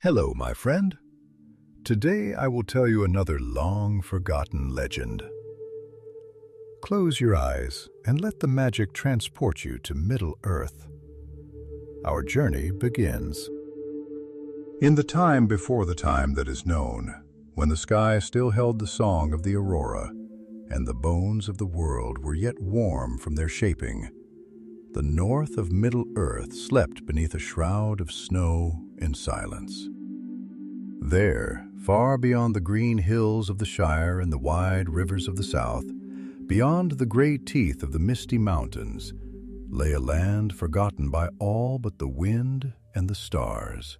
Hello, my friend. Today I will tell you another long-forgotten legend. Close your eyes and let the magic transport you to Middle-earth. Our journey begins. In the time before the time that is known, when the sky still held the song of the aurora, and the bones of the world were yet warm from their shaping, the north of Middle-earth slept beneath a shroud of snow in silence. There, far beyond the green hills of the Shire and the wide rivers of the south, beyond the gray teeth of the misty mountains, lay a land forgotten by all but the wind and the stars.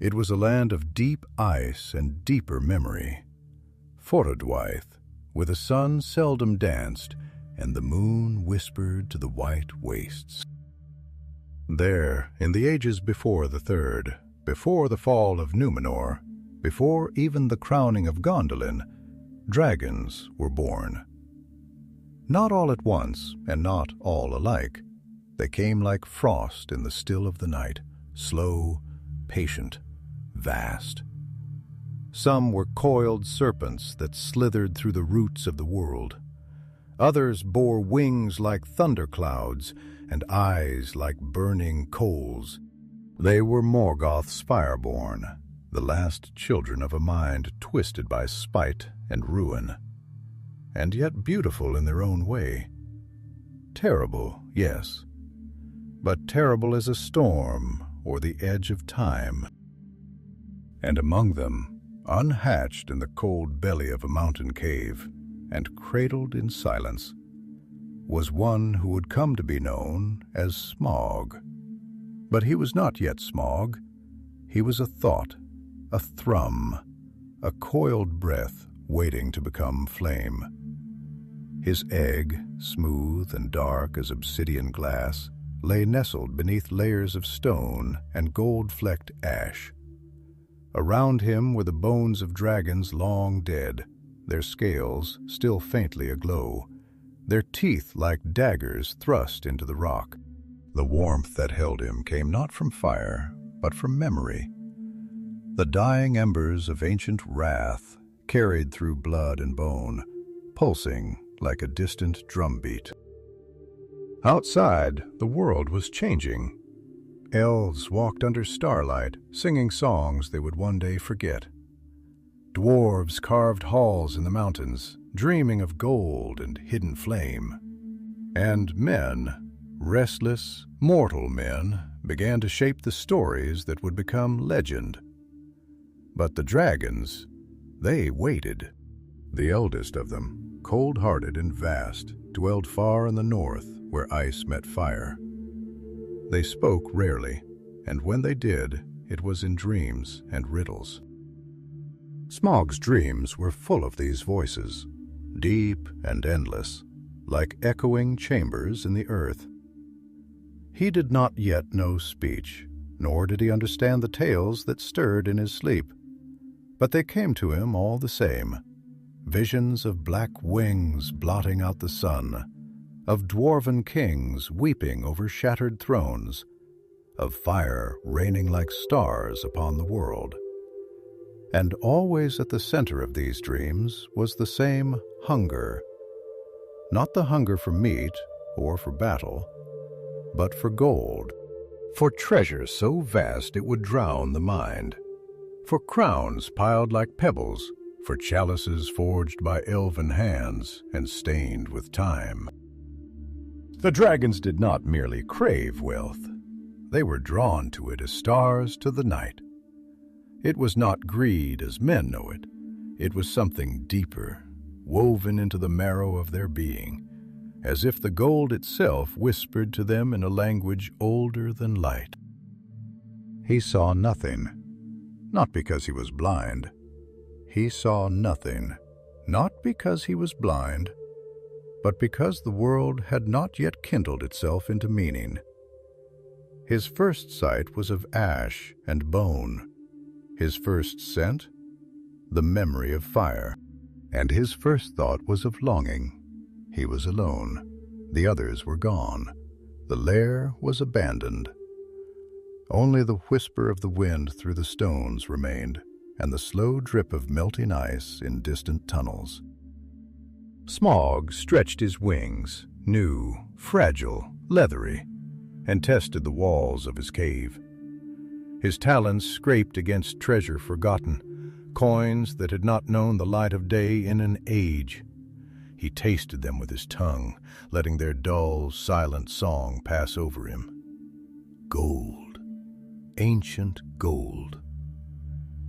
It was a land of deep ice and deeper memory, Forodwaith, where the sun seldom danced and the moon whispered to the white wastes. There, in the ages before the Third, before the fall of Númenor, before even the crowning of Gondolin, dragons were born. Not all at once, and not all alike. They came like frost in the still of the night, slow, patient, vast. Some were coiled serpents that slithered through the roots of the world. Others bore wings like thunderclouds and eyes like burning coals. They were Morgoth's Fireborn, the last children of a mind twisted by spite and ruin, and yet beautiful in their own way. Terrible, yes, but terrible as a storm or the edge of time. And among them, unhatched in the cold belly of a mountain cave, and cradled in silence, was one who would come to be known as Smaug. But he was not yet Smaug. He was a thought, a thrum, a coiled breath waiting to become flame. His egg, smooth and dark as obsidian glass, lay nestled beneath layers of stone and gold-flecked ash. Around him were the bones of dragons long dead, their scales still faintly aglow, their teeth like daggers thrust into the rock. The warmth that held him came not from fire, but from memory. The dying embers of ancient wrath carried through blood and bone, pulsing like a distant drumbeat. Outside, the world was changing. Elves walked under starlight, singing songs they would one day forget. Dwarves carved halls in the mountains, dreaming of gold and hidden flame. And men, restless, mortal men, began to shape the stories that would become legend. But the dragons, they waited. The eldest of them, cold-hearted and vast, dwelled far in the north where ice met fire. They spoke rarely, and when they did, it was in dreams and riddles. Smaug's dreams were full of these voices, deep and endless, like echoing chambers in the earth. He did not yet know speech, nor did he understand the tales that stirred in his sleep. But they came to him all the same, visions of black wings blotting out the sun, of dwarven kings weeping over shattered thrones, of fire raining like stars upon the world. And always at the center of these dreams was the same hunger. Not the hunger for meat or for battle, but for gold, for treasure so vast it would drown the mind, for crowns piled like pebbles, for chalices forged by elven hands and stained with time. The dragons did not merely crave wealth. They were drawn to it as stars to the night. It was not greed as men know it. It was something deeper, woven into the marrow of their being, as if the gold itself whispered to them in a language older than light. He saw nothing, not because he was blind. He saw nothing, not because he was blind, but because the world had not yet kindled itself into meaning. His first sight was of ash and bone. His first scent, the memory of fire. And his first thought was of longing. He was alone. The others were gone. The lair was abandoned. Only the whisper of the wind through the stones remained, and the slow drip of melting ice in distant tunnels. Smaug stretched his wings, new, fragile, leathery, and tested the walls of his cave. His talons scraped against treasure forgotten, coins that had not known the light of day in an age. He tasted them with his tongue, letting their dull, silent song pass over him. Gold. Ancient gold.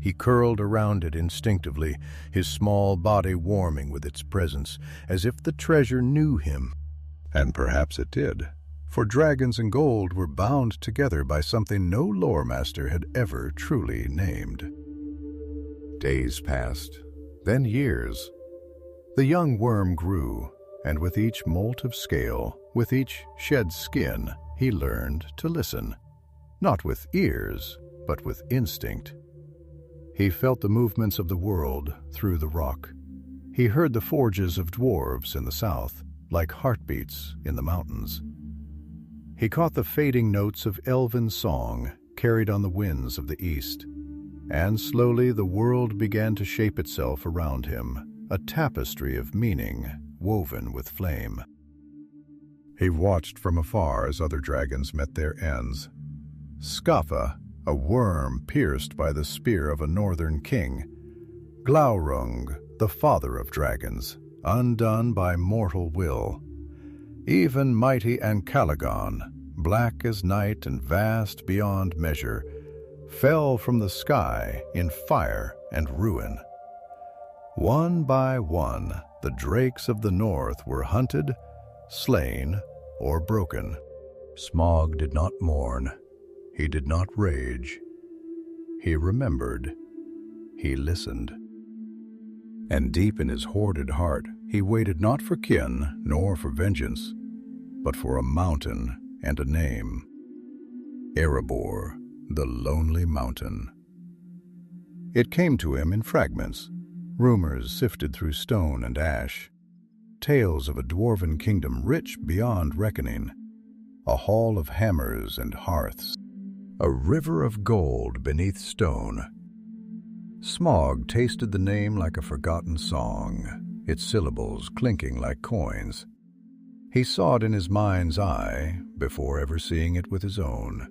He curled around it instinctively, his small body warming with its presence, as if the treasure knew him. And perhaps it did, for dragons and gold were bound together by something no lore master had ever truly named. Days passed, then years. The young worm grew, and with each molt of scale, with each shed skin, he learned to listen. Not with ears, but with instinct. He felt the movements of the world through the rock. He heard the forges of dwarves in the south, like heartbeats in the mountains. He caught the fading notes of elven song carried on the winds of the east, and slowly the world began to shape itself around him, a tapestry of meaning woven with flame. He watched from afar as other dragons met their ends. Scaffa, a worm pierced by the spear of a northern king. Glaurung, the father of dragons, undone by mortal will. Even mighty Ancalagon, black as night and vast beyond measure, fell from the sky in fire and ruin. One by one, the drakes of the north were hunted, slain, or broken. Smaug did not mourn. He did not rage. He remembered. He listened. And deep in his hoarded heart, he waited not for kin nor for vengeance, but for a mountain and a name. Erebor, the lonely mountain. It came to him in fragments, rumors sifted through stone and ash, tales of a dwarven kingdom rich beyond reckoning, a hall of hammers and hearths, a river of gold beneath stone. Smaug tasted the name like a forgotten song, its syllables clinking like coins. He saw it in his mind's eye before ever seeing it with his own,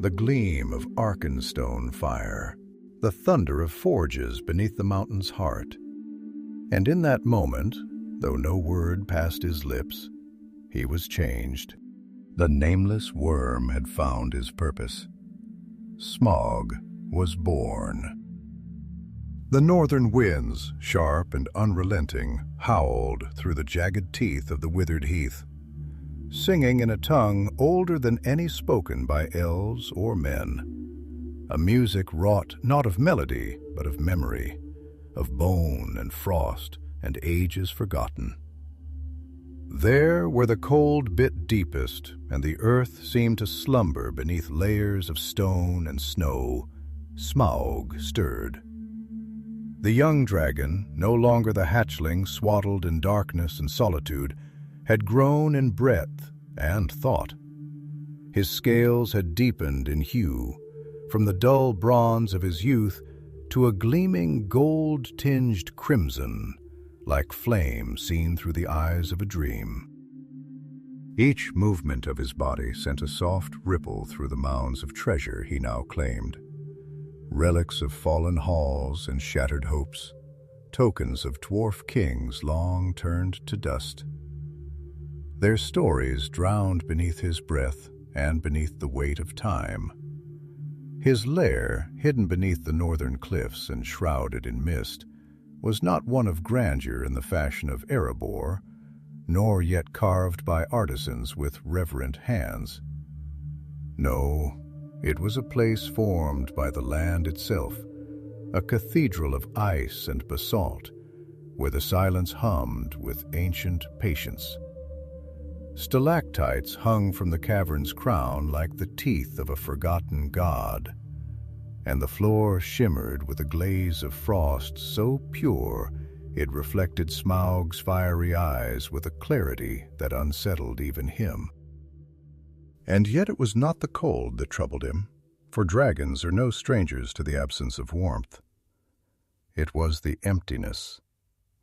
the gleam of Arkenstone fire, the thunder of forges beneath the mountain's heart. And in that moment, though no word passed his lips, he was changed. The nameless worm had found his purpose. Smaug was born. The northern winds, sharp and unrelenting, howled through the jagged teeth of the withered heath, singing in a tongue older than any spoken by elves or men, a music wrought not of melody, but of memory, of bone and frost and ages forgotten. There, where the cold bit deepest and the earth seemed to slumber beneath layers of stone and snow, Smaug stirred. The young dragon, no longer the hatchling swaddled in darkness and solitude, had grown in breadth and thought. His scales had deepened in hue, from the dull bronze of his youth to a gleaming gold-tinged crimson, like flame seen through the eyes of a dream. Each movement of his body sent a soft ripple through the mounds of treasure he now claimed. Relics of fallen halls and shattered hopes, tokens of dwarf kings long turned to dust. Their stories drowned beneath his breath and beneath the weight of time. His lair, hidden beneath the northern cliffs and shrouded in mist, was not one of grandeur in the fashion of Erebor, nor yet carved by artisans with reverent hands. No, it was a place formed by the land itself, a cathedral of ice and basalt, where the silence hummed with ancient patience. Stalactites hung from the cavern's crown like the teeth of a forgotten god, and the floor shimmered with a glaze of frost so pure it reflected Smaug's fiery eyes with a clarity that unsettled even him. And yet it was not the cold that troubled him, for dragons are no strangers to the absence of warmth. It was the emptiness,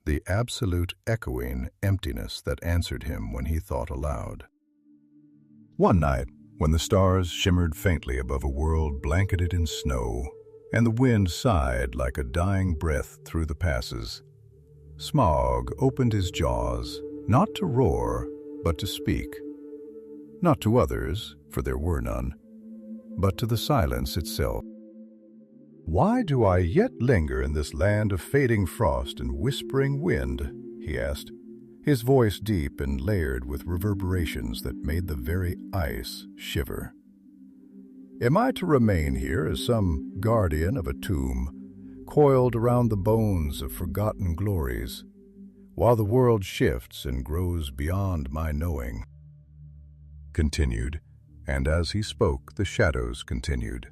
the absolute echoing emptiness that answered him when he thought aloud. One night, when the stars shimmered faintly above a world blanketed in snow, and the wind sighed like a dying breath through the passes, Smaug opened his jaws, not to roar, but to speak. Not to others, for there were none, but to the silence itself. "Why do I yet linger in this land of fading frost and whispering wind?" he asked, his voice deep and layered with reverberations that made the very ice shiver. "Am I to remain here as some guardian of a tomb, coiled around the bones of forgotten glories, while the world shifts and grows beyond my knowing?" Continued, and as he spoke, the shadows continued,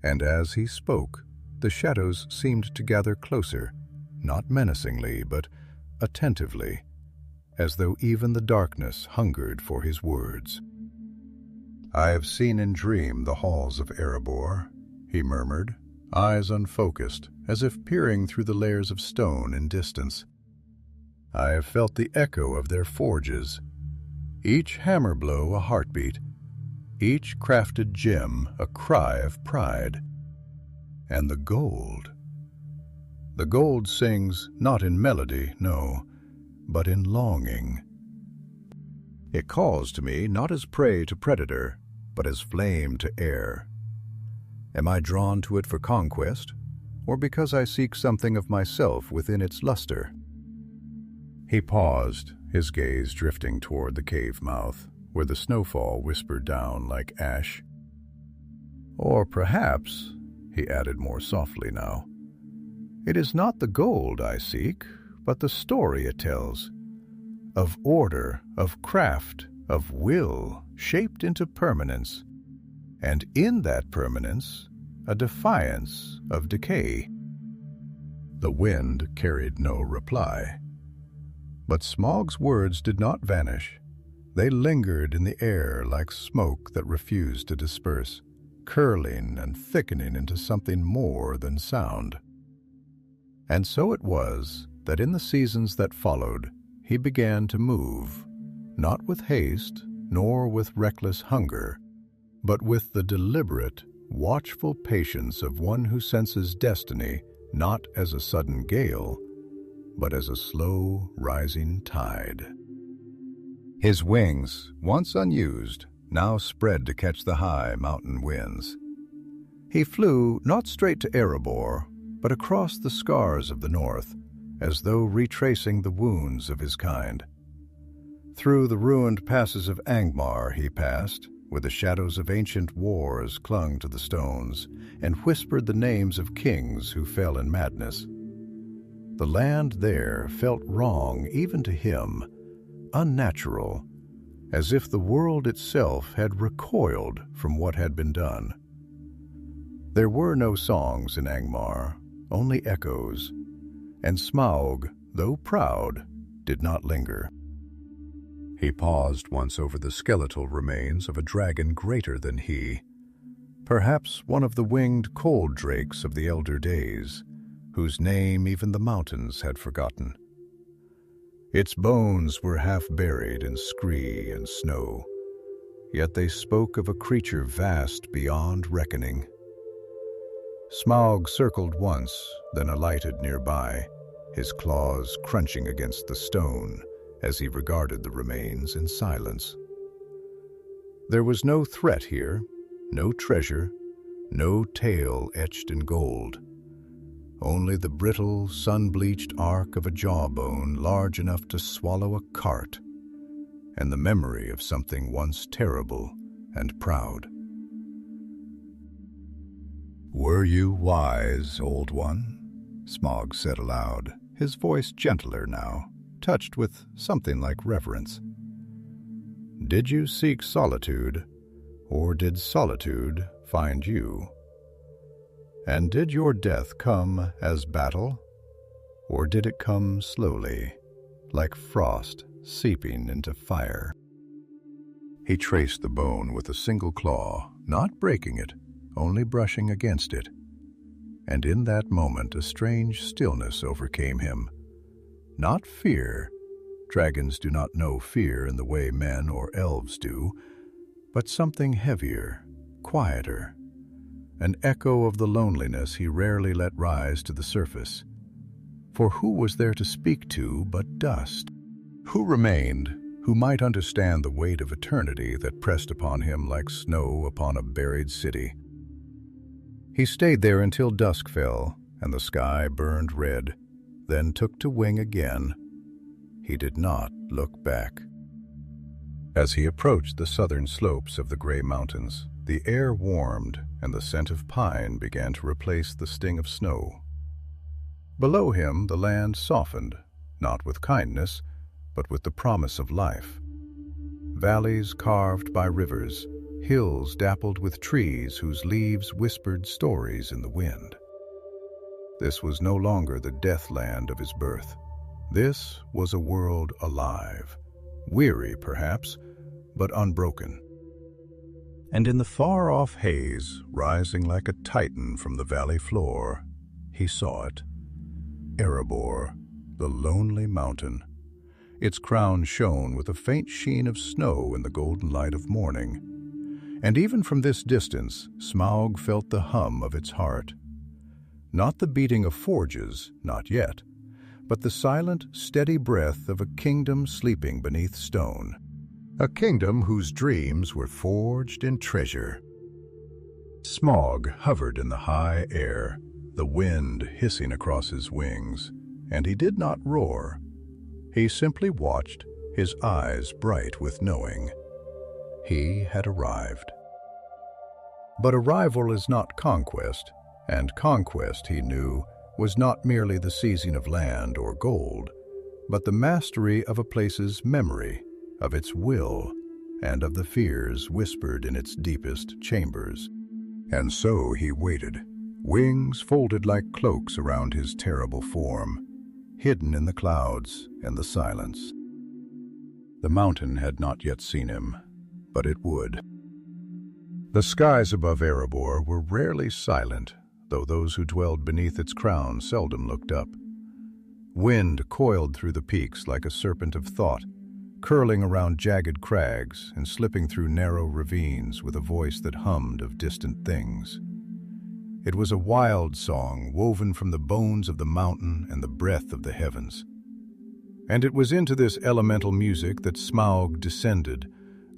and as he spoke, the shadows seemed to gather closer, not menacingly, but attentively, as though even the darkness hungered for his words. "I have seen in dream the halls of Erebor," he murmured, eyes unfocused, as if peering through the layers of stone in distance. "I have felt the echo of their forges, each hammer blow a heartbeat, each crafted gem a cry of pride. And the gold. The gold sings not in melody, no, but in longing. It calls to me not as prey to predator, but as flame to air. Am I drawn to it for conquest, or because I seek something of myself within its luster?" He paused, his gaze drifting toward the cave mouth, where the snowfall whispered down like ash. "Or perhaps," he added more softly now, "it is not the gold I seek, but the story it tells, of order, of craft, of will, shaped into permanence, and in that permanence, a defiance of decay." The wind carried no reply. But Smaug's words did not vanish. They lingered in the air like smoke that refused to disperse, curling and thickening into something more than sound. And so it was that in the seasons that followed, he began to move, not with haste nor with reckless hunger, but with the deliberate, watchful patience of one who senses destiny not as a sudden gale, but as a slow rising tide. His wings, once unused, now spread to catch the high mountain winds. He flew not straight to Erebor, but across the scars of the north, as though retracing the wounds of his kind. Through the ruined passes of Angmar he passed, where the shadows of ancient wars clung to the stones, and whispered the names of kings who fell in madness. The land there felt wrong even to him, unnatural, as if the world itself had recoiled from what had been done. There were no songs in Angmar, only echoes, and Smaug, though proud, did not linger. He paused once over the skeletal remains of a dragon greater than he, perhaps one of the winged cold drakes of the elder days, whose name even the mountains had forgotten. Its bones were half buried in scree and snow, yet they spoke of a creature vast beyond reckoning. Smaug circled once, then alighted nearby, his claws crunching against the stone as he regarded the remains in silence. There was no threat here, no treasure, no tale etched in gold. Only the brittle, sun-bleached arc of a jawbone large enough to swallow a cart, and the memory of something once terrible and proud. "Were you wise, old one?" Smaug said aloud, his voice gentler now, touched with something like reverence. "Did you seek solitude, or did solitude find you? And did your death come as battle, or did it come slowly, like frost seeping into fire?" He traced the bone with a single claw, not breaking it, only brushing against it. And in that moment a strange stillness overcame him. Not fear. Dragons do not know fear in the way men or elves do, but something heavier, quieter, an echo of the loneliness he rarely let rise to the surface. For who was there to speak to but dust? Who remained, who might understand the weight of eternity that pressed upon him like snow upon a buried city? He stayed there until dusk fell and the sky burned red, then took to wing again. He did not look back. As he approached the southern slopes of the gray mountains, the air warmed and the scent of pine began to replace the sting of snow. Below him the land softened, not with kindness, but with the promise of life. Valleys carved by rivers, hills dappled with trees whose leaves whispered stories in the wind. This was no longer the death land of his birth. This was a world alive, weary perhaps, but unbroken. And in the far-off haze, rising like a titan from the valley floor, he saw it. Erebor, the lonely mountain. Its crown shone with a faint sheen of snow in the golden light of morning. And even from this distance, Smaug felt the hum of its heart. Not the beating of forges, not yet, but the silent, steady breath of a kingdom sleeping beneath stone. A kingdom whose dreams were forged in treasure. Smaug hovered in the high air, the wind hissing across his wings, and he did not roar. He simply watched, his eyes bright with knowing. He had arrived. But arrival is not conquest, and conquest, he knew, was not merely the seizing of land or gold, but the mastery of a place's memory, of its will, and of the fears whispered in its deepest chambers. And so he waited, wings folded like cloaks around his terrible form, hidden in the clouds and the silence. The mountain had not yet seen him, but it would. The skies above Erebor were rarely silent, though those who dwelled beneath its crown seldom looked up. Wind coiled through the peaks like a serpent of thought, curling around jagged crags and slipping through narrow ravines with a voice that hummed of distant things. It was a wild song woven from the bones of the mountain and the breath of the heavens. And it was into this elemental music that Smaug descended,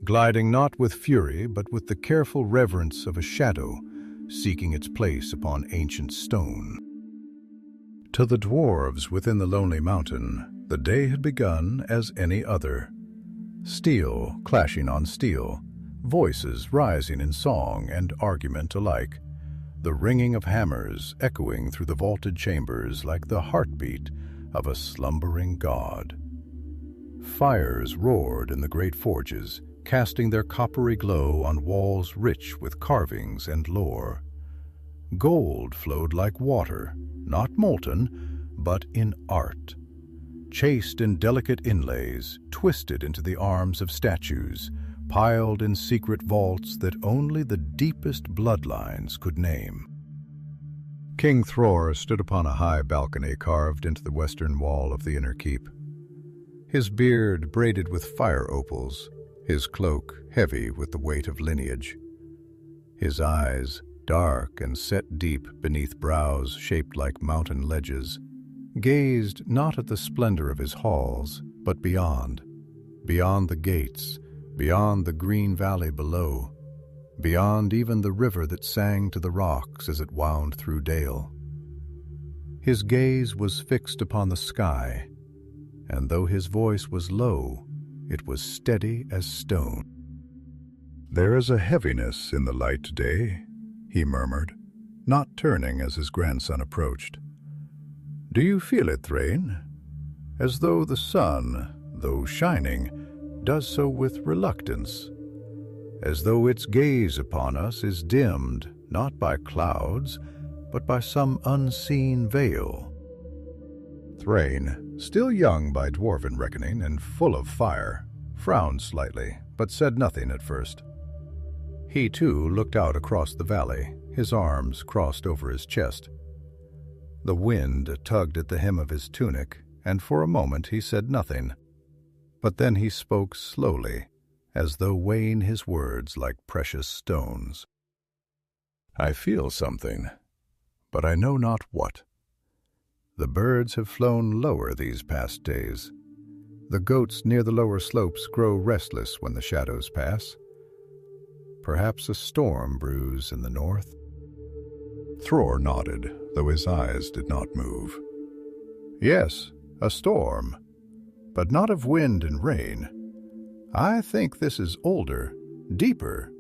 gliding not with fury but with the careful reverence of a shadow, seeking its place upon ancient stone. To the dwarves within the lonely mountain, the day had begun as any other. Steel clashing on steel, voices rising in song and argument alike, the ringing of hammers echoing through the vaulted chambers like the heartbeat of a slumbering god. Fires roared in the great forges, casting their coppery glow on walls rich with carvings and lore. Gold flowed like water, not molten, but in art, chased in delicate inlays, twisted into the arms of statues, piled in secret vaults that only the deepest bloodlines could name. King Thror stood upon a high balcony carved into the western wall of the inner keep. His beard braided with fire opals, his cloak heavy with the weight of lineage. His eyes, dark and set deep beneath brows shaped like mountain ledges, gazed not at the splendor of his halls, but beyond the gates, beyond the green valley below, beyond even the river that sang to the rocks as it wound through Dale. His gaze was fixed upon the sky, and though his voice was low, it was steady as stone. "There is a heaviness in the light today," he murmured, not turning as his grandson approached. "Do you feel it, Thrain? As though the sun, though shining, does so with reluctance, as though its gaze upon us is dimmed not by clouds, but by some unseen veil." Thrain, still young by dwarven reckoning and full of fire, frowned slightly, but said nothing at first. He too looked out across the valley, his arms crossed over his chest. The wind tugged at the hem of his tunic, and for a moment he said nothing. But then he spoke slowly, as though weighing his words like precious stones. "I feel something, but I know not what. The birds have flown lower these past days. The goats near the lower slopes grow restless when the shadows pass. Perhaps a storm brews in the north." Thror nodded, though his eyes did not move. "Yes, a storm, but not of wind and rain. I think this is older, deeper,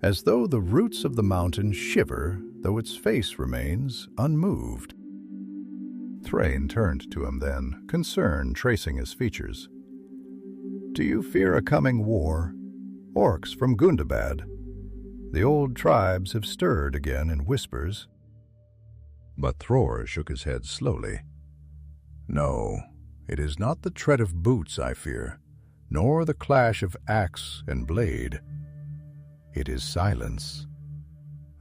as though the roots of the mountain shiver, though its face remains unmoved." Thrain turned to him then, concern tracing his features. "Do you fear a coming war? Orcs from Gundabad. The old tribes have stirred again in whispers." But Thror shook his head slowly. "No, it is not the tread of boots I fear, nor the clash of axe and blade. It is silence,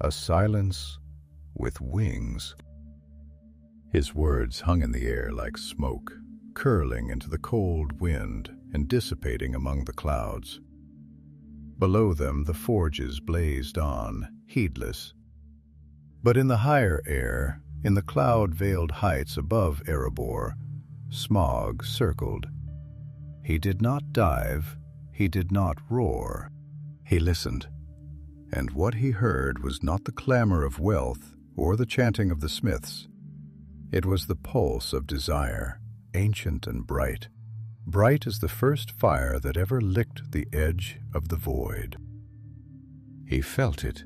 a silence with wings." His words hung in the air like smoke, curling into the cold wind and dissipating among the clouds. Below them the forges blazed on, heedless. But in the higher air, in the cloud-veiled heights above Erebor, Smaug circled. He did not dive, he did not roar. He listened, and what he heard was not the clamor of wealth or the chanting of the smiths. It was the pulse of desire, ancient and bright, bright as the first fire that ever licked the edge of the void. He felt it,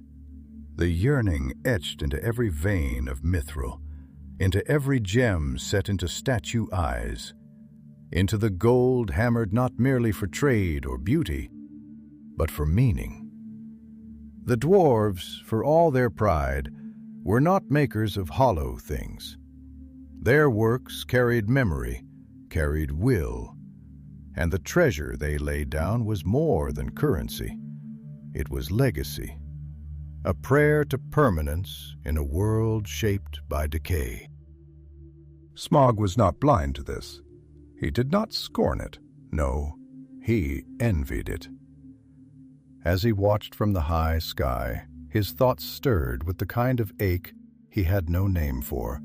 the yearning etched into every vein of mithril, into every gem set into statue eyes, into the gold hammered not merely for trade or beauty, but for meaning. The dwarves, for all their pride, were not makers of hollow things. Their works carried memory, carried will, and the treasure they laid down was more than currency. It was legacy, a prayer to permanence in a world shaped by decay. Smaug was not blind to this. He did not scorn it. No, he envied it. As he watched from the high sky, his thoughts stirred with the kind of ache he had no name for.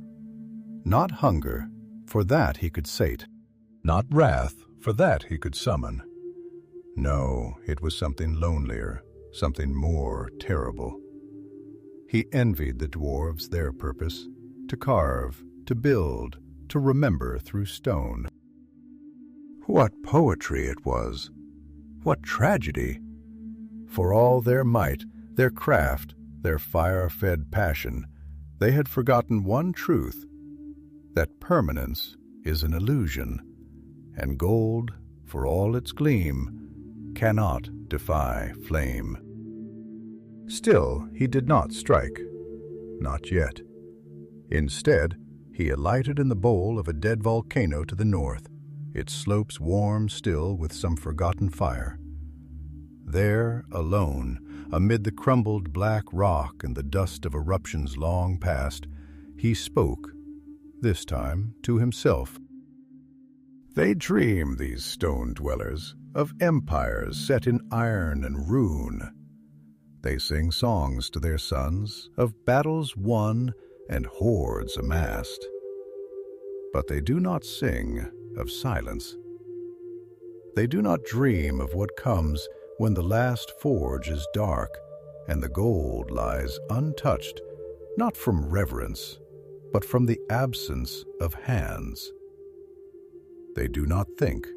Not hunger, for that he could sate. Not wrath, for that he could summon. No, it was something lonelier, something more terrible. He envied the dwarves their purpose, to carve, to build, to remember through stone. What poetry it was! What tragedy! For all their might, their craft, their fire-fed passion, they had forgotten one truth, that permanence is an illusion, and gold, for all its gleam, cannot defy flame. Still, he did not strike. Not yet. Instead, he alighted in the bowl of a dead volcano to the north, its slopes warm still with some forgotten fire. There, alone, amid the crumbled black rock and the dust of eruptions long past, he spoke, this time to himself. They dream, these stone-dwellers, of empires set in iron and rune. They sing songs to their sons of battles won and hoards amassed. But they do not sing of silence. They do not dream of what comes when the last forge is dark and the gold lies untouched, not from reverence, but from the absence of hands. They do not think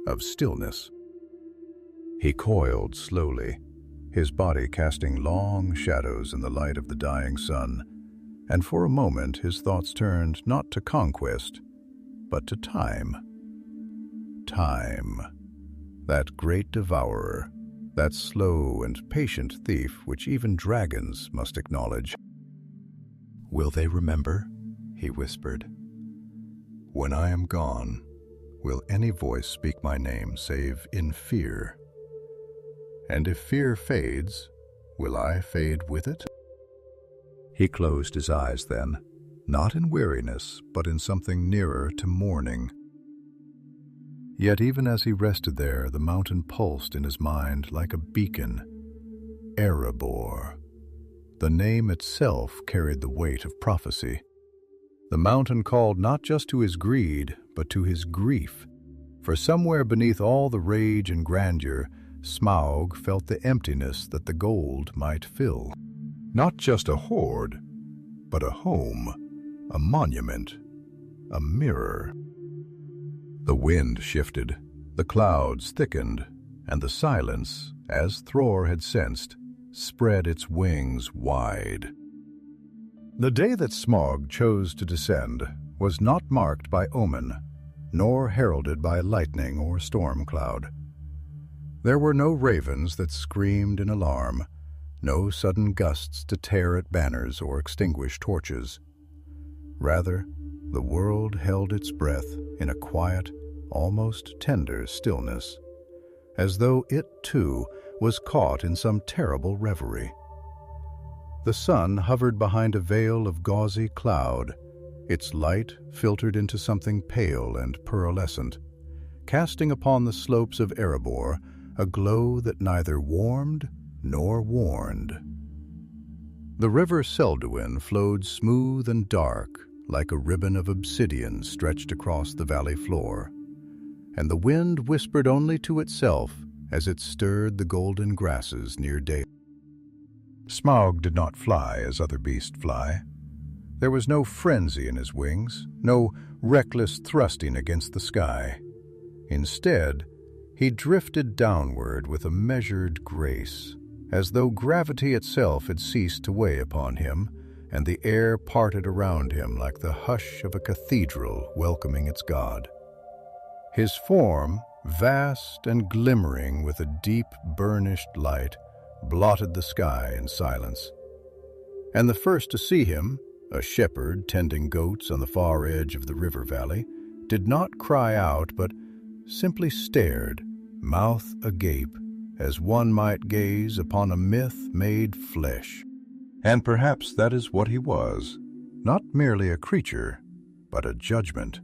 of stillness. He coiled slowly, his body casting long shadows in the light of the dying sun, and for a moment his thoughts turned not to conquest, but to time. Time, that great devourer, that slow and patient thief which even dragons must acknowledge. "Will they remember?" he whispered. "When I am gone, will any voice speak my name save in fear? And if fear fades, will I fade with it? He closed his eyes then, not in weariness, but in something nearer to mourning. Yet even as he rested there, the mountain pulsed in his mind like a beacon. Erebor. The name itself carried the weight of prophecy. The mountain called not just to his greed, but to his grief. For somewhere beneath all the rage and grandeur, Smaug felt the emptiness that the gold might fill. Not just a hoard, but a home, a monument, a mirror. The wind shifted, the clouds thickened, and the silence, as Thror had sensed, spread its wings wide. The day that Smaug chose to descend was not marked by omen, nor heralded by lightning or storm cloud. There were no ravens that screamed in alarm, no sudden gusts to tear at banners or extinguish torches. Rather, the world held its breath in a quiet, almost tender stillness, as though it, too, was caught in some terrible reverie. The sun hovered behind a veil of gauzy cloud, its light filtered into something pale and pearlescent, casting upon the slopes of Erebor a glow that neither warmed nor warned. The river Selduin flowed smooth and dark, like a ribbon of obsidian stretched across the valley floor, and the wind whispered only to itself as it stirred the golden grasses near Dale. Smaug did not fly as other beasts fly. There was no frenzy in his wings, no reckless thrusting against the sky. Instead, he drifted downward with a measured grace, as though gravity itself had ceased to weigh upon him, and the air parted around him like the hush of a cathedral welcoming its god. His form, vast and glimmering with a deep, burnished light, blotted the sky in silence. And the first to see him, a shepherd tending goats on the far edge of the river valley, did not cry out, but simply stared, mouth agape, as one might gaze upon a myth made flesh. And perhaps that is what he was, not merely a creature, but a judgment,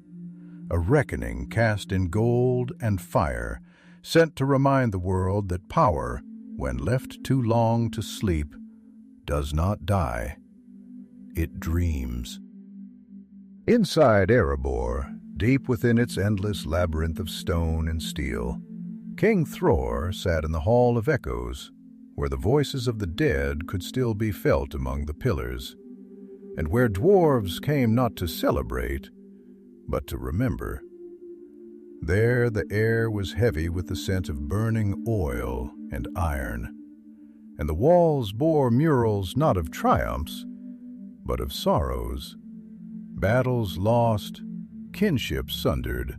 a reckoning cast in gold and fire, sent to remind the world that power, when left too long to sleep, does not die. It dreams. Inside Erebor, deep within its endless labyrinth of stone and steel, King Thror sat in the Hall of Echoes, where the voices of the dead could still be felt among the pillars, and where dwarves came not to celebrate, but to remember. There the air was heavy with the scent of burning oil and iron, and the walls bore murals not of triumphs, but of sorrows, battles lost, kinships sundered,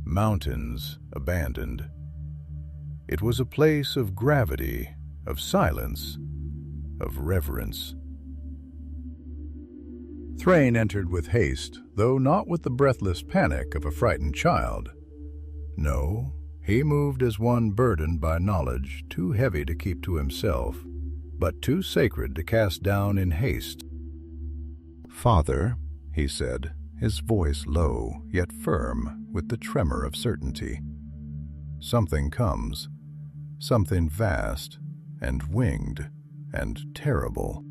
mountains abandoned. It was a place of gravity, of silence, of reverence. Thrain entered with haste, though not with the breathless panic of a frightened child. No, he moved as one burdened by knowledge too heavy to keep to himself, but too sacred to cast down in haste. "Father," he said, his voice low, yet firm, with the tremor of certainty. "Something comes, something vast, and winged, and terrible."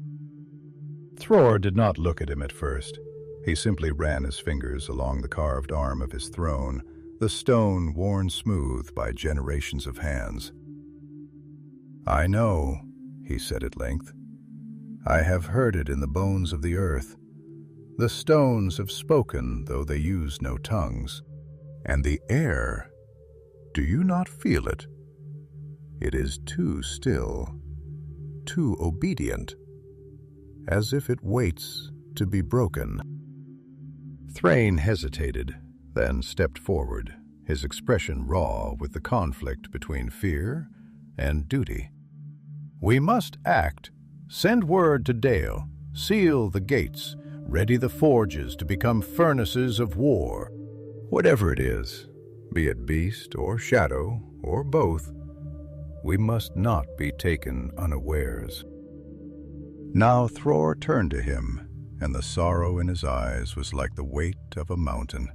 Thror did not look at him at first. He simply ran his fingers along the carved arm of his throne, the stone worn smooth by generations of hands. "I know," he said at length. "I have heard it in the bones of the earth. The stones have spoken, though they use no tongues. And the air, do you not feel it? It is too still, too obedient, as if it waits to be broken." Thrain hesitated, then stepped forward, his expression raw with the conflict between fear and duty. "We must act. Send word to Dale. Seal the gates. Ready the forges to become furnaces of war. Whatever it is, be it beast or shadow or both, we must not be taken unawares." Now Thror turned to him, and the sorrow in his eyes was like the weight of a mountain.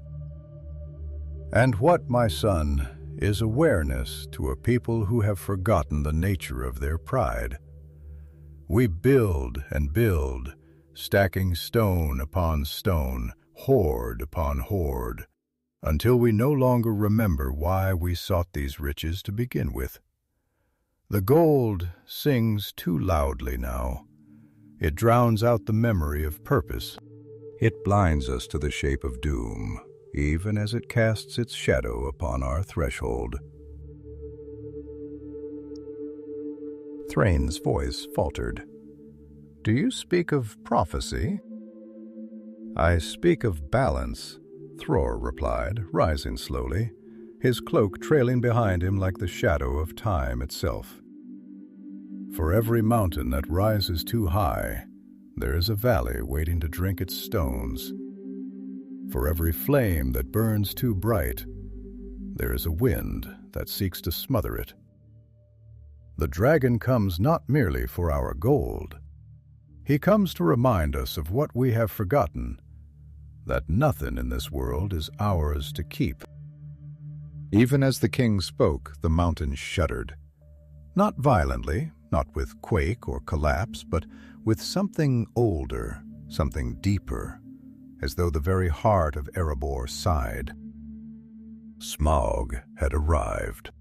"And what, my son, is awareness to a people who have forgotten the nature of their pride? We build and build, stacking stone upon stone, hoard upon hoard, until we no longer remember why we sought these riches to begin with. The gold sings too loudly now. It drowns out the memory of purpose. It blinds us to the shape of doom, even as it casts its shadow upon our threshold." Thrain's voice faltered. "Do you speak of prophecy?" "I speak of balance," Thror replied, rising slowly, his cloak trailing behind him like the shadow of time itself. "For every mountain that rises too high, there is a valley waiting to drink its stones. For every flame that burns too bright, there is a wind that seeks to smother it. The dragon comes not merely for our gold. He comes to remind us of what we have forgotten, that nothing in this world is ours to keep." Even as the king spoke, the mountain shuddered. Not violently, not with quake or collapse, but with something older, something deeper, as though the very heart of Erebor sighed. Smaug had arrived.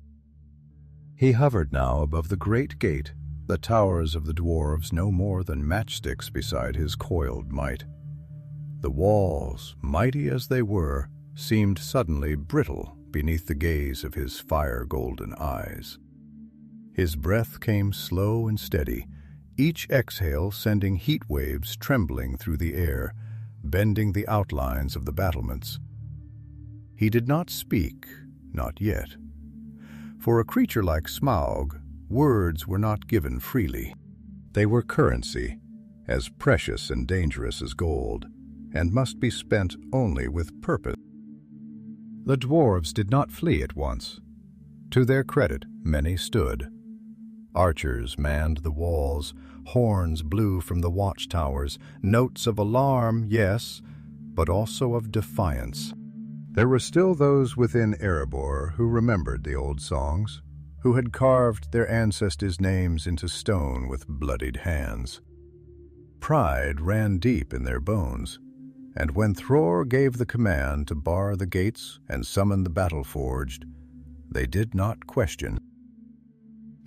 He hovered now above the great gate, the towers of the dwarves no more than matchsticks beside his coiled might. The walls, mighty as they were, seemed suddenly brittle beneath the gaze of his fire-golden eyes. His breath came slow and steady, each exhale sending heat waves trembling through the air, bending the outlines of the battlements. He did not speak, not yet. For a creature like Smaug, words were not given freely. They were currency, as precious and dangerous as gold, and must be spent only with purpose. The dwarves did not flee at once. To their credit, many stood. Archers manned the walls, horns blew from the watchtowers, notes of alarm, yes, but also of defiance. There were still those within Erebor who remembered the old songs, who had carved their ancestors' names into stone with bloodied hands. Pride ran deep in their bones, and when Thror gave the command to bar the gates and summon the battle-forged, they did not question.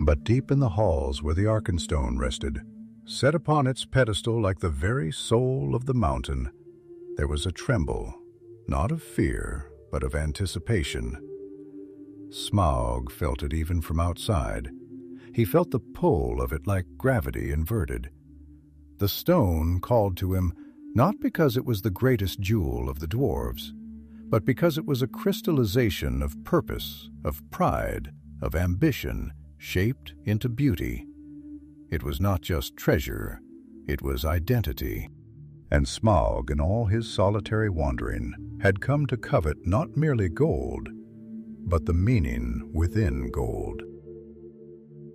But deep in the halls where the Arkenstone rested, set upon its pedestal like the very soul of the mountain, there was a tremble, not of fear, but of anticipation. Smaug felt it even from outside. He felt the pull of it like gravity inverted. The stone called to him, not because it was the greatest jewel of the dwarves, but because it was a crystallization of purpose, of pride, of ambition, shaped into beauty. It was not just treasure, it was identity. And Smaug, in all his solitary wandering, had come to covet not merely gold, but the meaning within gold.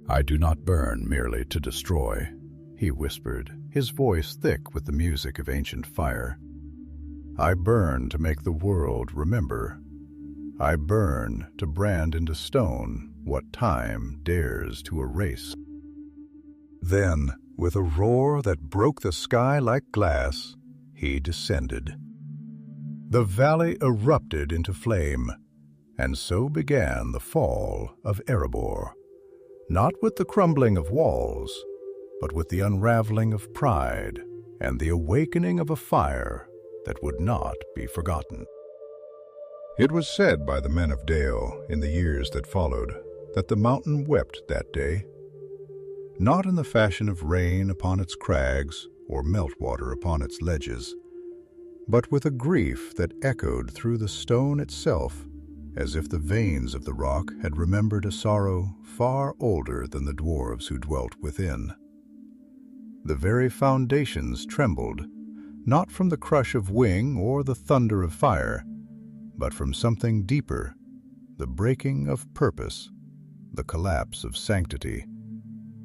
"I do not burn merely to destroy," he whispered, his voice thick with the music of ancient fire. "I burn to make the world remember. I burn to brand into stone what time dares to erase." Then, with a roar that broke the sky like glass, he descended. The valley erupted into flame, and so began the fall of Erebor, not with the crumbling of walls, but with the unraveling of pride and the awakening of a fire that would not be forgotten. It was said by the men of Dale in the years that followed that the mountain wept that day, not in the fashion of rain upon its crags or meltwater upon its ledges, but with a grief that echoed through the stone itself, as if the veins of the rock had remembered a sorrow far older than the dwarves who dwelt within. The very foundations trembled, not from the crush of wing or the thunder of fire, but from something deeper, the breaking of purpose, the collapse of sanctity,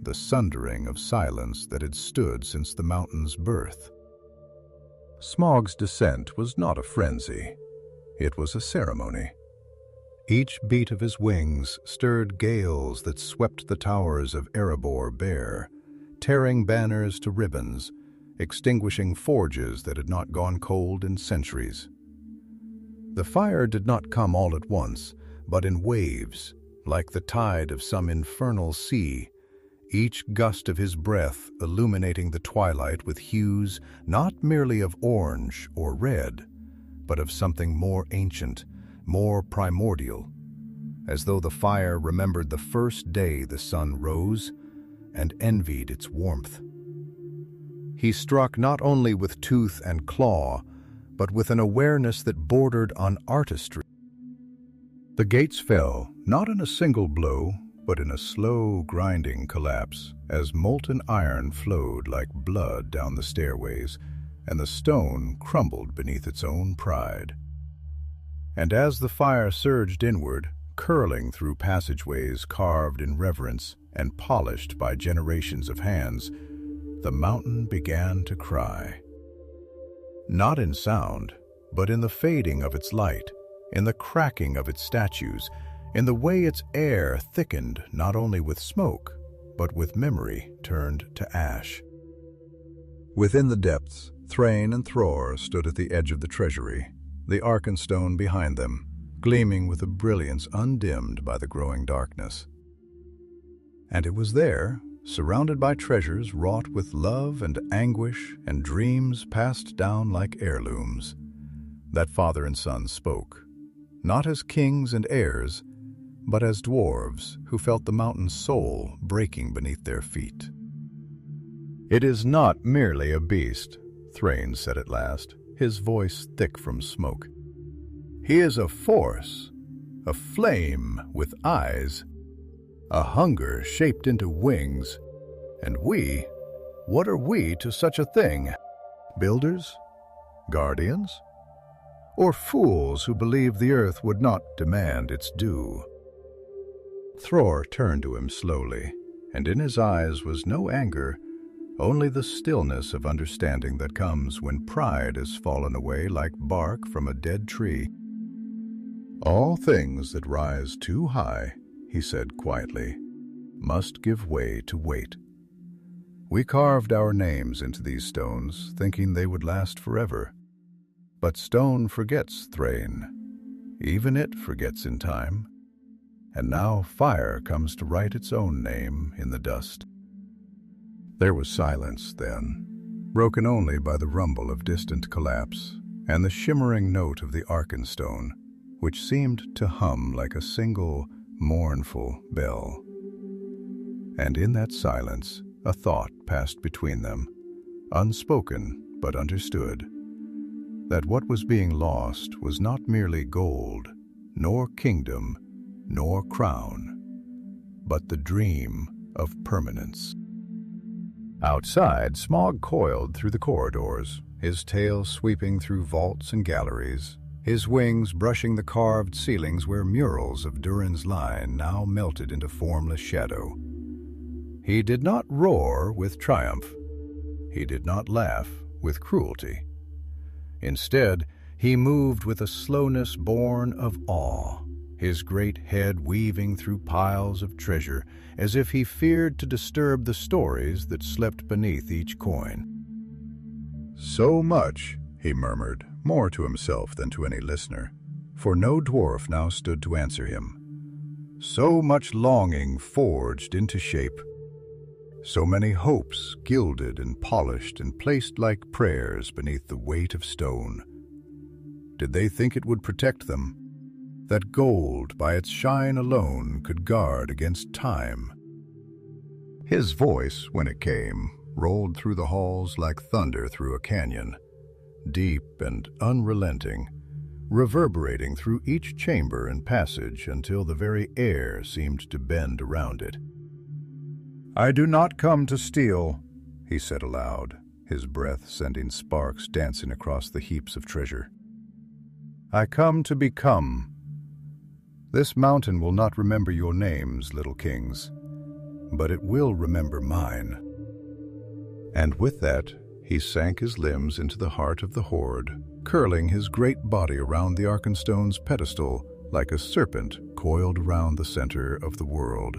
the sundering of silence that had stood since the mountain's birth. Smaug's descent was not a frenzy. It was a ceremony. Each beat of his wings stirred gales that swept the towers of Erebor bare, tearing banners to ribbons, extinguishing forges that had not gone cold in centuries. The fire did not come all at once, but in waves, like the tide of some infernal sea, each gust of his breath illuminating the twilight with hues not merely of orange or red, but of something more ancient, more primordial, as though the fire remembered the first day the sun rose and envied its warmth. He struck not only with tooth and claw, but with an awareness that bordered on artistry. The gates fell, not in a single blow, but in a slow, grinding collapse, as molten iron flowed like blood down the stairways, and the stone crumbled beneath its own pride. And as the fire surged inward, curling through passageways carved in reverence and polished by generations of hands, the mountain began to cry. Not in sound, but in the fading of its light, in the cracking of its statues, in the way its air thickened not only with smoke, but with memory turned to ash. Within the depths, Thrain and Thror stood at the edge of the treasury, the Arkenstone behind them, gleaming with a brilliance undimmed by the growing darkness. And it was there, surrounded by treasures wrought with love and anguish and dreams passed down like heirlooms, that father and son spoke, not as kings and heirs, but as dwarves who felt the mountain's soul breaking beneath their feet. "It is not merely a beast," Thrain said at last, his voice thick from smoke. "He is a force, a flame with eyes, a hunger shaped into wings. And we, what are we to such a thing? Builders? Guardians? Or fools who believe the earth would not demand its due?" Thror turned to him slowly, and in his eyes was no anger, only the stillness of understanding that comes when pride has fallen away like bark from a dead tree. "All things that rise too high," he said quietly, "must give way to weight. We carved our names into these stones, thinking they would last forever. But stone forgets, Thrain. Even it forgets in time. And now fire comes to write its own name in the dust." There was silence then, broken only by the rumble of distant collapse and the shimmering note of the Arkenstone, which seemed to hum like a single, mournful bell. And in that silence, a thought passed between them, unspoken but understood, that what was being lost was not merely gold, nor kingdom, nor crown, but the dream of permanence. Outside, Smaug coiled through the corridors, his tail sweeping through vaults and galleries, his wings brushing the carved ceilings where murals of Durin's line now melted into formless shadow. He did not roar with triumph. He did not laugh with cruelty. Instead, he moved with a slowness born of awe, his great head weaving through piles of treasure, as if he feared to disturb the stories that slept beneath each coin. "So much," he murmured, more to himself than to any listener, for no dwarf now stood to answer him. "So much longing forged into shape. So many hopes gilded and polished and placed like prayers beneath the weight of stone. Did they think it would protect them? That gold, by its shine alone, could guard against time?" His voice, when it came, rolled through the halls like thunder through a canyon, deep and unrelenting, reverberating through each chamber and passage until the very air seemed to bend around it. "I do not come to steal," he said aloud, his breath sending sparks dancing across the heaps of treasure. "I come to become. This mountain will not remember your names, little kings, but it will remember mine." And with that, he sank his limbs into the heart of the hoard, curling his great body around the Arkenstone's pedestal like a serpent coiled around the center of the world.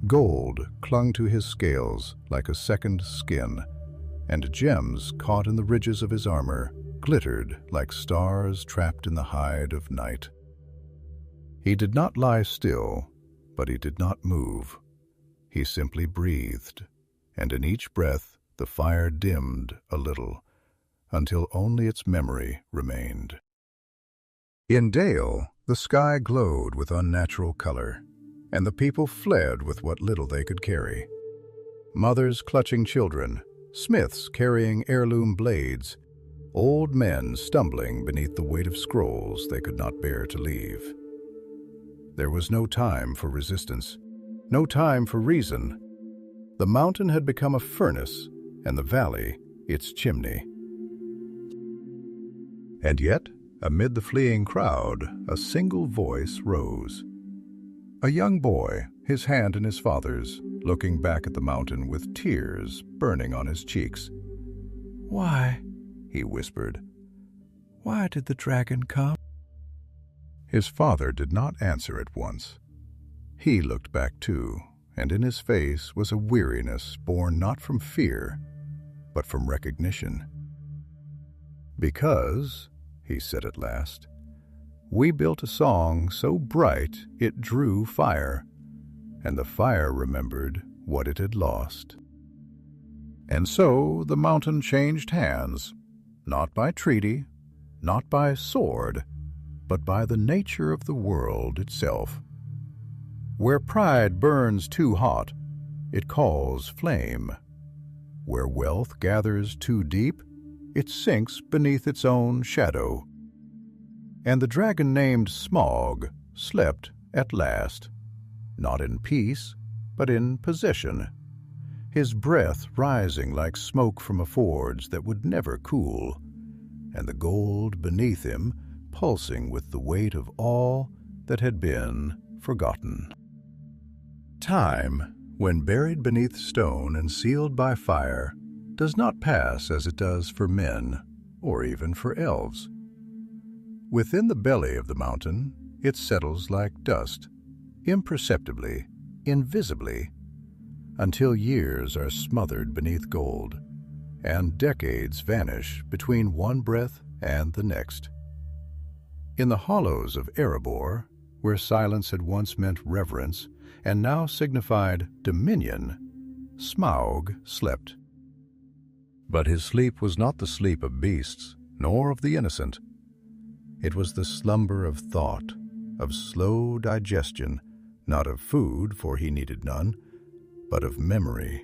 Gold clung to his scales like a second skin, and gems caught in the ridges of his armor glittered like stars trapped in the hide of night. He did not lie still, but he did not move. He simply breathed, and in each breath the fire dimmed a little, until only its memory remained. In Dale, the sky glowed with unnatural color, and the people fled with what little they could carry. Mothers clutching children, smiths carrying heirloom blades, old men stumbling beneath the weight of scrolls they could not bear to leave. There was no time for resistance, no time for reason. The mountain had become a furnace, and the valley its chimney. And yet, amid the fleeing crowd, a single voice rose. A young boy, his hand in his father's, looking back at the mountain with tears burning on his cheeks. "Why?" he whispered. "Why did the dragon come?" His father did not answer at once. He looked back too, and in his face was a weariness born not from fear, but from recognition. "Because," he said at last, "we built a song so bright it drew fire, and the fire remembered what it had lost." And so the mountain changed hands, not by treaty, not by sword, but by the nature of the world itself. Where pride burns too hot, it calls flame. Where wealth gathers too deep, it sinks beneath its own shadow. And the dragon named Smaug slept at last, not in peace, but in possession, his breath rising like smoke from a forge that would never cool, and the gold beneath him pulsing with the weight of all that had been forgotten. Time, when buried beneath stone and sealed by fire, does not pass as it does for men, or even for elves. Within the belly of the mountain, it settles like dust, imperceptibly, invisibly, until years are smothered beneath gold, and decades vanish between one breath and the next. In the hollows of Erebor, where silence had once meant reverence and now signified dominion, Smaug slept. But his sleep was not the sleep of beasts, nor of the innocent. It was the slumber of thought, of slow digestion, not of food, for he needed none, but of memory.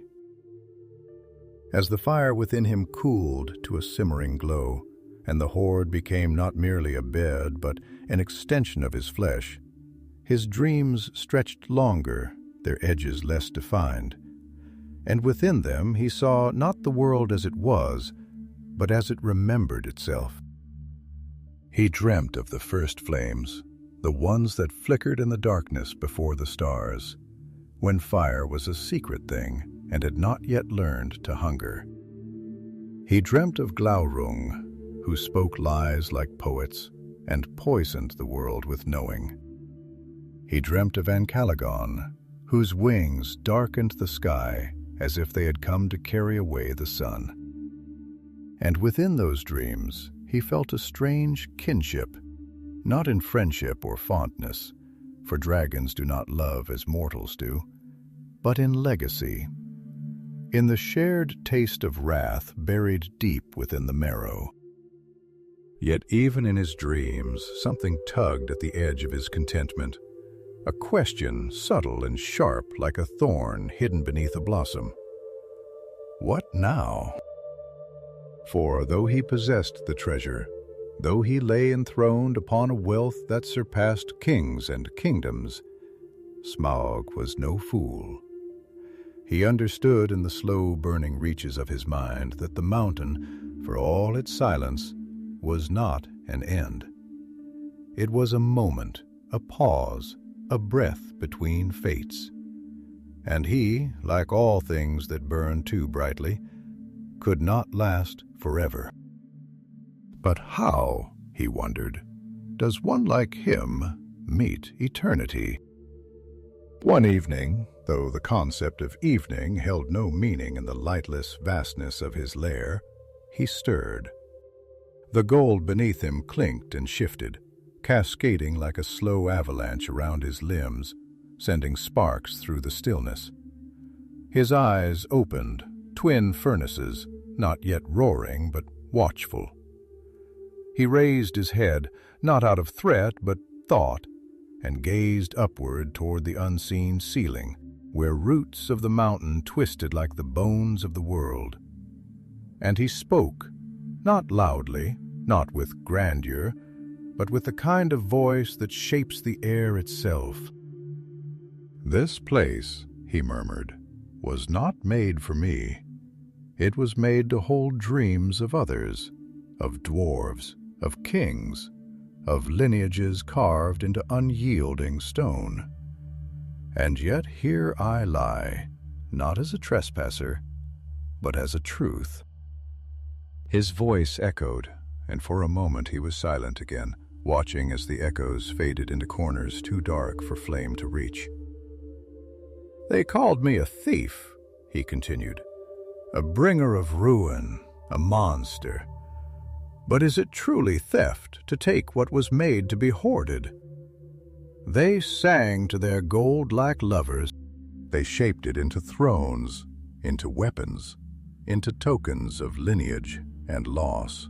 As the fire within him cooled to a simmering glow, and the hoard became not merely a bed, but an extension of his flesh, his dreams stretched longer, their edges less defined, and within them he saw not the world as it was, but as it remembered itself. He dreamt of the first flames, the ones that flickered in the darkness before the stars, when fire was a secret thing and had not yet learned to hunger. He dreamt of Glaurung, who spoke lies like poets and poisoned the world with knowing. He dreamt of Ancalagon, whose wings darkened the sky as if they had come to carry away the sun. And within those dreams he felt a strange kinship, not in friendship or fondness, for dragons do not love as mortals do, but in legacy, in the shared taste of wrath buried deep within the marrow. Yet even in his dreams, something tugged at the edge of his contentment, a question subtle and sharp like a thorn hidden beneath a blossom. What now? For though he possessed the treasure, though he lay enthroned upon a wealth that surpassed kings and kingdoms, Smaug was no fool. He understood in the slow-burning reaches of his mind that the mountain, for all its silence, was not an end. It was a moment, a pause, a breath between fates. and he, like all things that burn too brightly, could not last forever. But how, he wondered, does one like him meet eternity? One evening, though the concept of evening held no meaning in the lightless vastness of his lair, he stirred. The gold beneath him clinked and shifted, cascading like a slow avalanche around his limbs, sending sparks through the stillness. His eyes opened, twin furnaces, not yet roaring but watchful. He raised his head, not out of threat but thought, and gazed upward toward the unseen ceiling, where roots of the mountain twisted like the bones of the world. And he spoke, not loudly, not with grandeur, but with the kind of voice that shapes the air itself. "This place," he murmured, "was not made for me. It was made to hold dreams of others, of dwarves, of kings, of lineages carved into unyielding stone. And yet here I lie, not as a trespasser, but as a truth." His voice echoed, and for a moment he was silent again, watching as the echoes faded into corners too dark for flame to reach. "They called me a thief," he continued, "a bringer of ruin, a monster. But is it truly theft to take what was made to be hoarded? They sang to their gold like lovers. They shaped it into thrones, into weapons, into tokens of lineage and loss.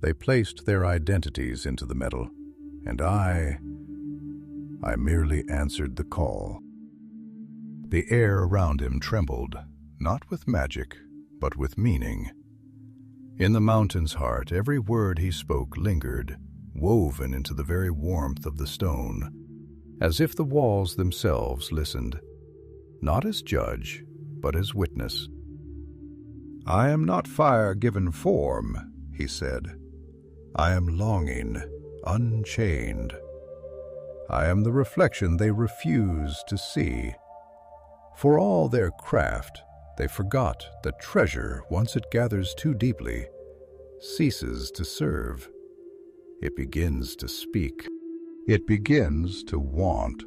They placed their identities into the metal, and I merely answered the call." The air around him trembled, not with magic, but with meaning. In the mountain's heart, every word he spoke lingered, woven into the very warmth of the stone, as if the walls themselves listened, not as judge, but as witness. "I am not fire given form," he said. "I am longing, unchained. I am the reflection they refuse to see. For all their craft, they forgot that treasure, once it gathers too deeply, ceases to serve. It begins to speak. It begins to want."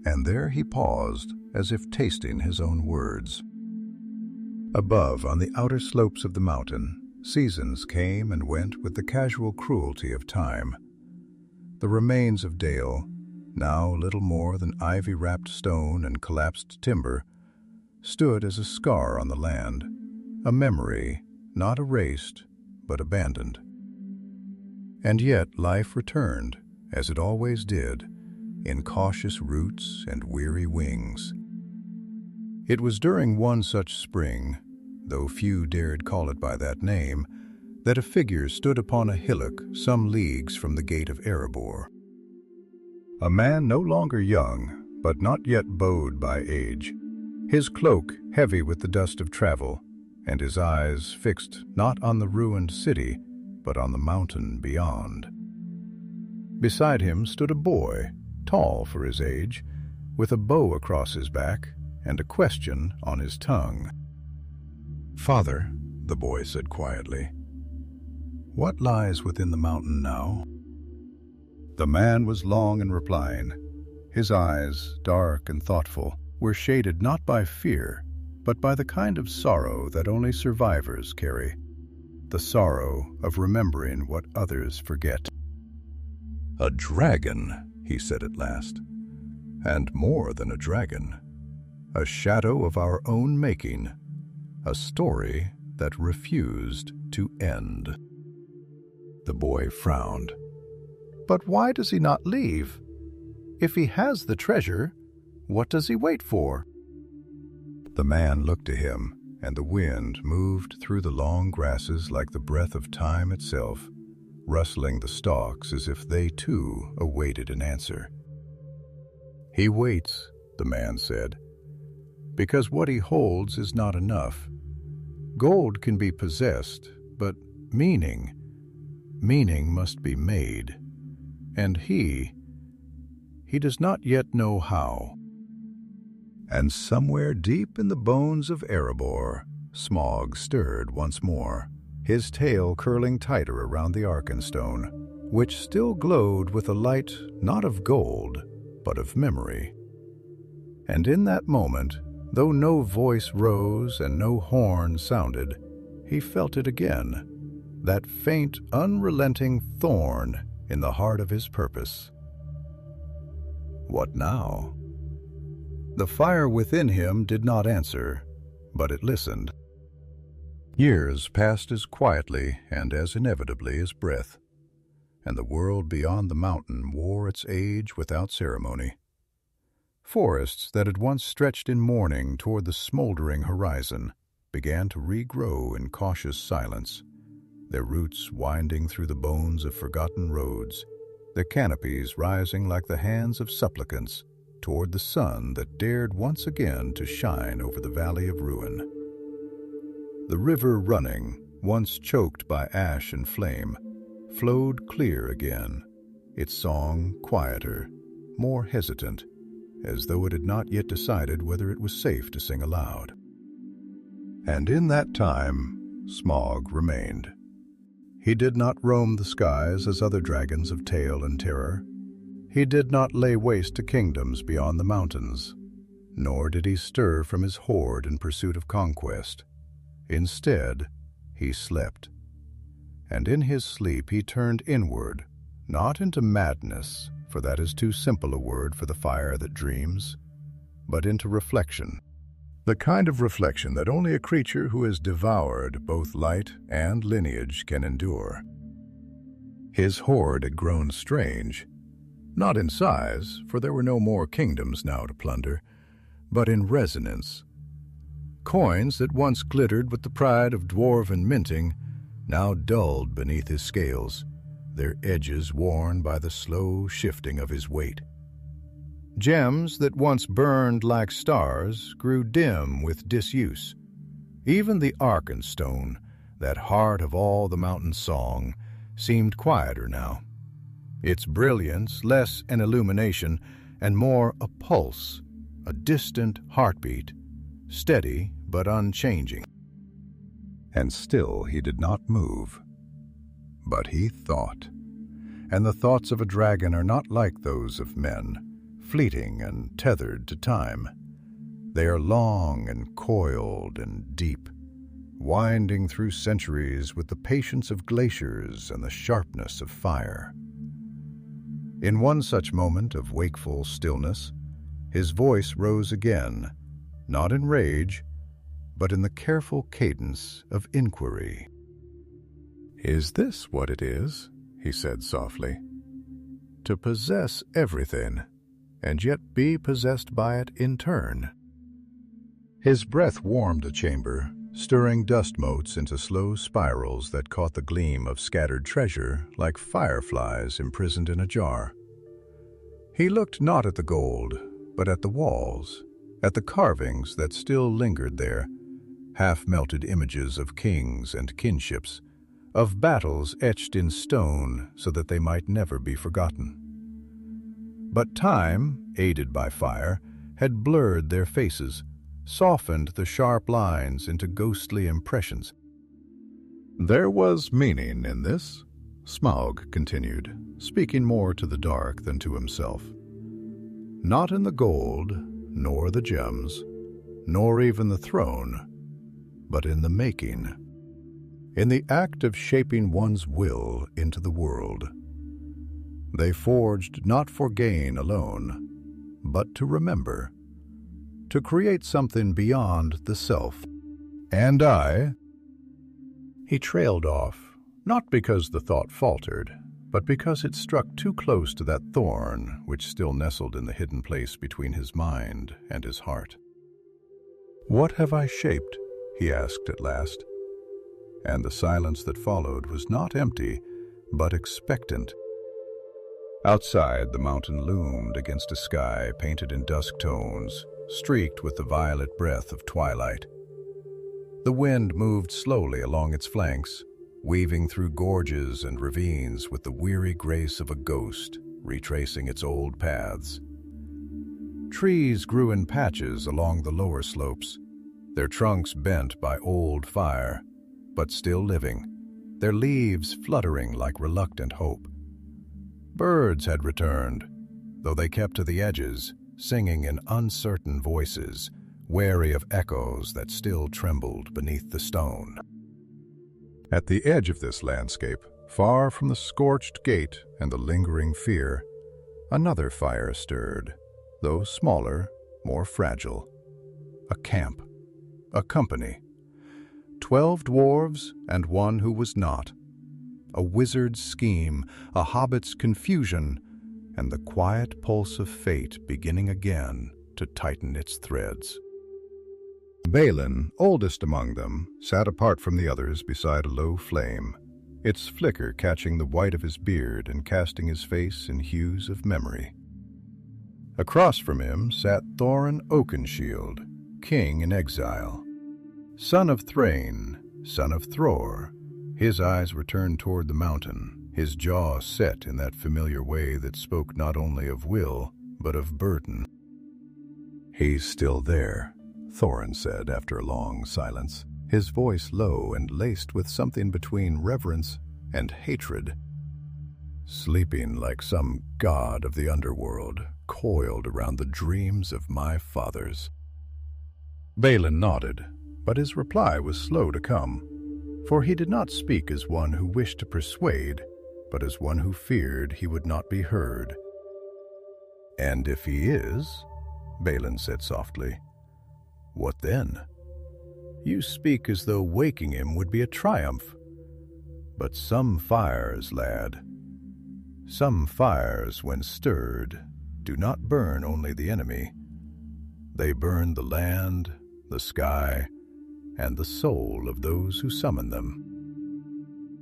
And there he paused, as if tasting his own words. Above, on the outer slopes of the mountain, seasons came and went with the casual cruelty of time. The remains of Dale, now little more than ivy-wrapped stone and collapsed timber, stood as a scar on the land, a memory not erased but abandoned. And yet life returned, as it always did, in cautious roots and weary wings. It was during one such spring, though few dared call it by that name, that a figure stood upon a hillock some leagues from the gate of Erebor. A man no longer young, but not yet bowed by age, his cloak heavy with the dust of travel, and his eyes fixed not on the ruined city, but on the mountain beyond. Beside him stood a boy, tall for his age, with a bow across his back and a question on his tongue. "Father," the boy said quietly, "what lies within the mountain now?" The man was long in replying. His eyes, dark and thoughtful, were shaded not by fear, but by the kind of sorrow that only survivors carry, the sorrow of remembering what others forget. "A dragon," he said at last, "and more than a dragon. A shadow of our own making, a story that refused to end." The boy frowned. "But why does he not leave? If he has the treasure, what does he wait for?" The man looked to him, and the wind moved through the long grasses like the breath of time itself, rustling the stalks as if they too awaited an answer. "He waits," the man said, "because what he holds is not enough. Gold can be possessed, but meaning must be made. And he does not yet know how." And somewhere deep in the bones of Erebor, Smaug stirred once more, his tail curling tighter around the Arkenstone, which still glowed with a light not of gold, but of memory. And in that moment, though no voice rose and no horn sounded, he felt it again, that faint, unrelenting thorn in the heart of his purpose. What now? The fire within him did not answer, but it listened. Years passed as quietly and as inevitably as breath, and the world beyond the mountain wore its age without ceremony. Forests that had once stretched in mourning toward the smoldering horizon began to regrow in cautious silence, their roots winding through the bones of forgotten roads, their canopies rising like the hands of supplicants toward the sun that dared once again to shine over the valley of ruin. The river running, once choked by ash and flame, flowed clear again, its song quieter, more hesitant, as though it had not yet decided whether it was safe to sing aloud. And in that time, Smaug remained. He did not roam the skies as other dragons of tale and terror. He did not lay waste to kingdoms beyond the mountains, nor did he stir from his hoard in pursuit of conquest. Instead, he slept. And in his sleep he turned inward, not into madness, for that is too simple a word for the fire that dreams, but into reflection. The kind of reflection that only a creature who has devoured both light and lineage can endure. His hoard had grown strange, not in size, for there were no more kingdoms now to plunder, but in resonance. Coins that once glittered with the pride of dwarven minting now dulled beneath his scales, their edges worn by the slow shifting of his weight. Gems that once burned like stars grew dim with disuse. Even the Arkenstone, that heart of all the mountain song, seemed quieter now, its brilliance less an illumination and more a pulse, a distant heartbeat, steady but unchanging. And still he did not move. But he thought, and the thoughts of a dragon are not like those of men, fleeting and tethered to time. They are long and coiled and deep, winding through centuries with the patience of glaciers and the sharpness of fire. In one such moment of wakeful stillness, his voice rose again, not in rage, but in the careful cadence of inquiry. "Is this what it is?" he said softly. "To possess everything, and yet be possessed by it in turn." His breath warmed the chamber, stirring dust motes into slow spirals that caught the gleam of scattered treasure like fireflies imprisoned in a jar. He looked not at the gold, but at the walls, at the carvings that still lingered there, half-melted images of kings and kinships, of battles etched in stone so that they might never be forgotten. But time, aided by fire, had blurred their faces, softened the sharp lines into ghostly impressions. "There was meaning in this," Smaug continued, speaking more to the dark than to himself. "Not in the gold, nor the gems, nor even the throne, but in the making, in the act of shaping one's will into the world. They forged not for gain alone, but to remember, to create something beyond the self. And I—" He trailed off, not because the thought faltered, but because it struck too close to that thorn which still nestled in the hidden place between his mind and his heart. "What have I shaped?" he asked at last. And the silence that followed was not empty, but expectant. Outside, the mountain loomed against a sky painted in dusk tones, streaked with the violet breath of twilight. The wind moved slowly along its flanks, weaving through gorges and ravines with the weary grace of a ghost, retracing its old paths. Trees grew in patches along the lower slopes, their trunks bent by old fire, but still living, their leaves fluttering like reluctant hope. Birds had returned, though they kept to the edges, singing in uncertain voices, wary of echoes that still trembled beneath the stone. At the edge of this landscape, far from the scorched gate and the lingering fear, another fire stirred, though smaller, more fragile. A camp, a company. 12 dwarves and one who was not. A wizard's scheme, a hobbit's confusion, and the quiet pulse of fate beginning again to tighten its threads. Balin, oldest among them, sat apart from the others beside a low flame, its flicker catching the white of his beard and casting his face in hues of memory. Across from him sat Thorin Oakenshield, king in exile. Son of Thrain, son of Thror, his eyes were turned toward the mountain, his jaw set in that familiar way that spoke not only of will, but of burden. "He's still there," Thorin said after a long silence, his voice low and laced with something between reverence and hatred. "Sleeping like some god of the underworld, coiled around the dreams of my fathers." Balin nodded, but his reply was slow to come, for he did not speak as one who wished to persuade, but as one who feared he would not be heard. "And if he is," Balin said softly, "what then? You speak as though waking him would be a triumph. But some fires, lad, some fires, when stirred, do not burn only the enemy. They burn the land, the sky, and the soul of those who summon them."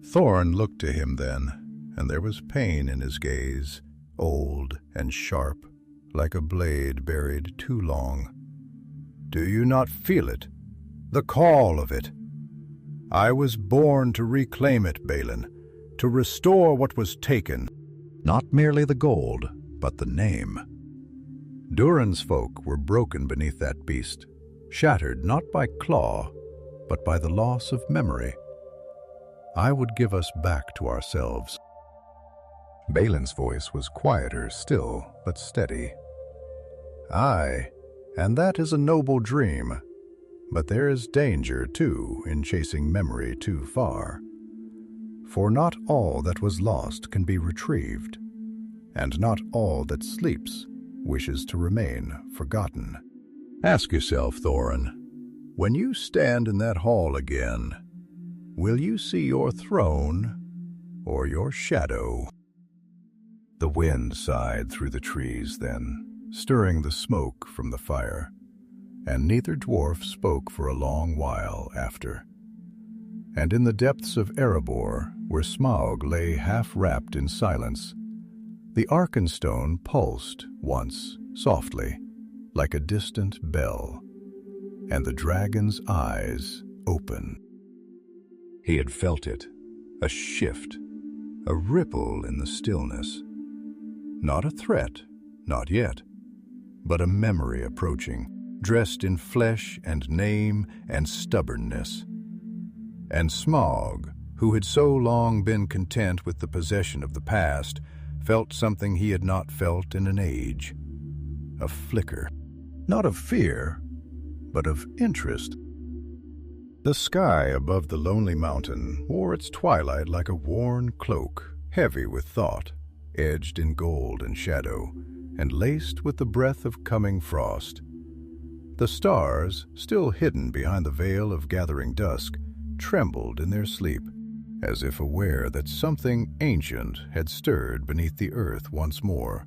Thorin looked to him then, and there was pain in his gaze, old and sharp, like a blade buried too long. "Do you not feel it? The call of it? I was born to reclaim it, Balin, to restore what was taken. Not merely the gold, but the name." Durin's folk were broken beneath that beast, shattered not by claw, but by the loss of memory. I would give us back to ourselves. Balin's voice was quieter still, but steady. "Aye, and that is a noble dream. But there is danger, too, in chasing memory too far. For not all that was lost can be retrieved, and not all that sleeps wishes to remain forgotten. Ask yourself, Thorin, when you stand in that hall again, will you see your throne or your shadow?" The wind sighed through the trees then, stirring the smoke from the fire, and neither dwarf spoke for a long while after. And in the depths of Erebor, where Smaug lay half-wrapped in silence, the Arkenstone pulsed once, softly, like a distant bell, and the dragon's eyes opened. He had felt it, a shift, a ripple in the stillness. Not a threat, not yet, but a memory approaching, dressed in flesh and name and stubbornness. And Smaug, who had so long been content with the possession of the past, felt something he had not felt in an age. A flicker, not of fear, but of interest. The sky above the lonely mountain wore its twilight like a worn cloak, heavy with thought, edged in gold and shadow, and laced with the breath of coming frost. The stars, still hidden behind the veil of gathering dusk, trembled in their sleep, as if aware that something ancient had stirred beneath the earth once more.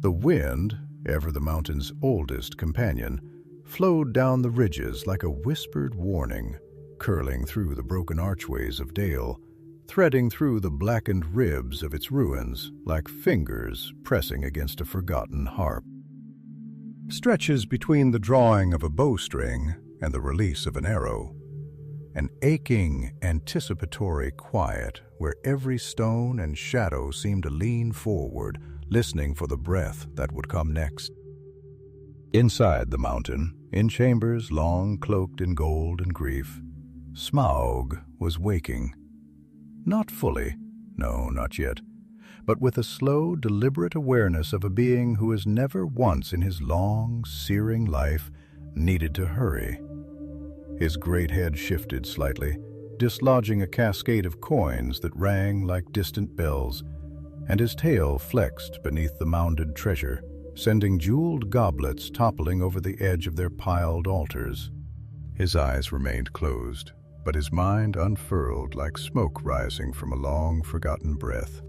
The wind, ever the mountain's oldest companion, flowed down the ridges like a whispered warning, curling through the broken archways of Dale, threading through the blackened ribs of its ruins like fingers pressing against a forgotten harp. Stretches between the drawing of a bowstring and the release of an arrow, an aching, anticipatory quiet where every stone and shadow seemed to lean forward, listening for the breath that would come next. Inside the mountain, in chambers long cloaked in gold and grief, Smaug was waking. Not fully, no, not yet, but with a slow, deliberate awareness of a being who has never once in his long, searing life needed to hurry. His great head shifted slightly, dislodging a cascade of coins that rang like distant bells, and his tail flexed beneath the mounded treasure, sending jeweled goblets toppling over the edge of their piled altars. His eyes remained closed, but his mind unfurled like smoke rising from a long-forgotten breath.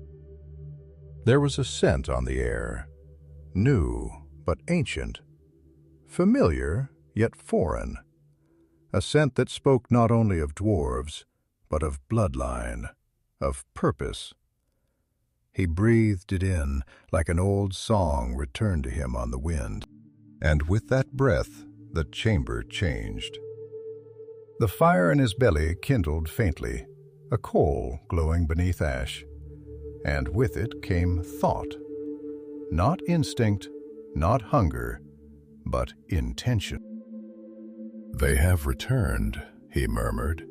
There was a scent on the air, new but ancient, familiar yet foreign, a scent that spoke not only of dwarves, but of bloodline, of purpose. He breathed it in like an old song returned to him on the wind, and with that breath the chamber changed. The fire in his belly kindled faintly, a coal glowing beneath ash, and with it came thought. Not instinct, not hunger, but intention. "They have returned," he murmured,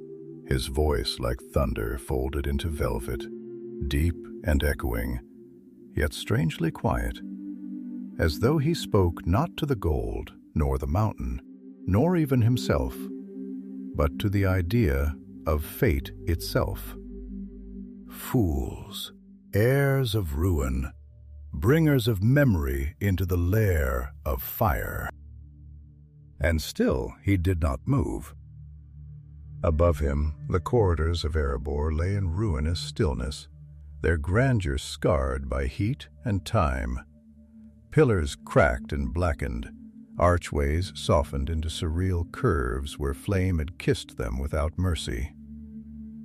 his voice like thunder folded into velvet, deep and echoing, yet strangely quiet, as though he spoke not to the gold, nor the mountain, nor even himself, but to the idea of fate itself. Fools, heirs of ruin, bringers of memory into the lair of fire. And still he did not move. Above him, the corridors of Erebor lay in ruinous stillness, their grandeur scarred by heat and time. Pillars cracked and blackened, archways softened into surreal curves where flame had kissed them without mercy.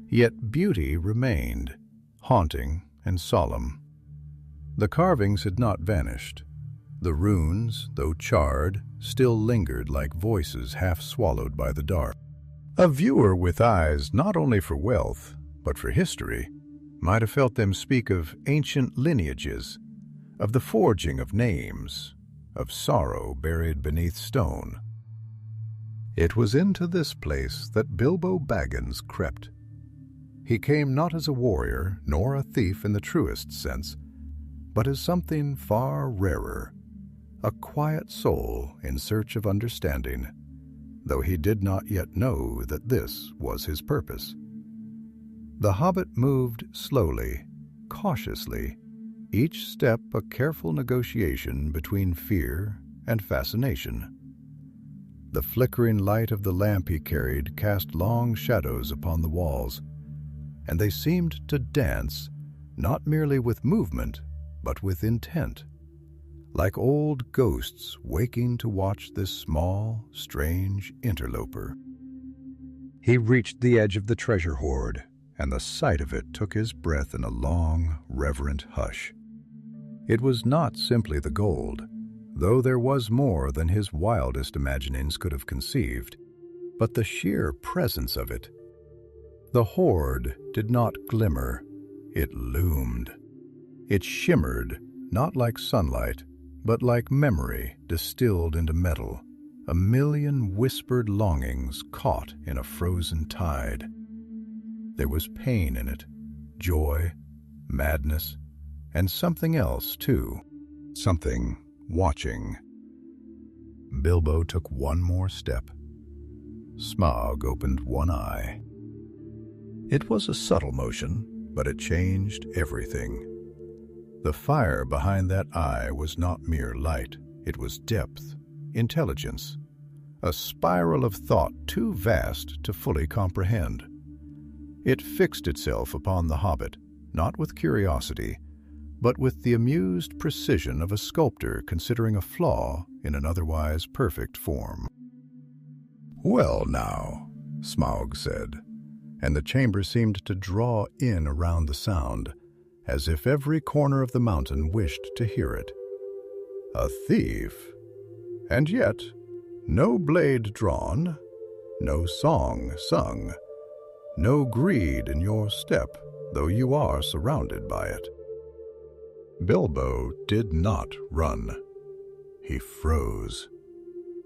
Yet beauty remained, haunting and solemn. The carvings had not vanished. The runes, though charred, still lingered like voices half swallowed by the dark. A viewer with eyes not only for wealth, but for history, might have felt them speak of ancient lineages, of the forging of names, of sorrow buried beneath stone. It was into this place that Bilbo Baggins crept. He came not as a warrior, nor a thief in the truest sense, but as something far rarer, a quiet soul in search of understanding, though he did not yet know that this was his purpose. The hobbit moved slowly, cautiously, each step a careful negotiation between fear and fascination. The flickering light of the lamp he carried cast long shadows upon the walls, and they seemed to dance not merely with movement, but with intent, like old ghosts waking to watch this small, strange interloper. He reached the edge of the treasure hoard, and the sight of it took his breath in a long, reverent hush. It was not simply the gold, though there was more than his wildest imaginings could have conceived, but the sheer presence of it. The hoard did not glimmer, it loomed. It shimmered, not like sunlight, but like memory distilled into metal, a million whispered longings caught in a frozen tide. There was pain in it, joy, madness, and something else, too. Something watching. Bilbo took one more step. Smaug opened one eye. It was a subtle motion, but it changed everything. The fire behind that eye was not mere light. It was depth, intelligence, a spiral of thought too vast to fully comprehend. It fixed itself upon the hobbit, not with curiosity, but with the amused precision of a sculptor considering a flaw in an otherwise perfect form. "Well now," Smaug said, and the chamber seemed to draw in around the sound, as if every corner of the mountain wished to hear it. "A thief, and yet no blade drawn, no song sung, no greed in your step, though you are surrounded by it." Bilbo did not run. He froze,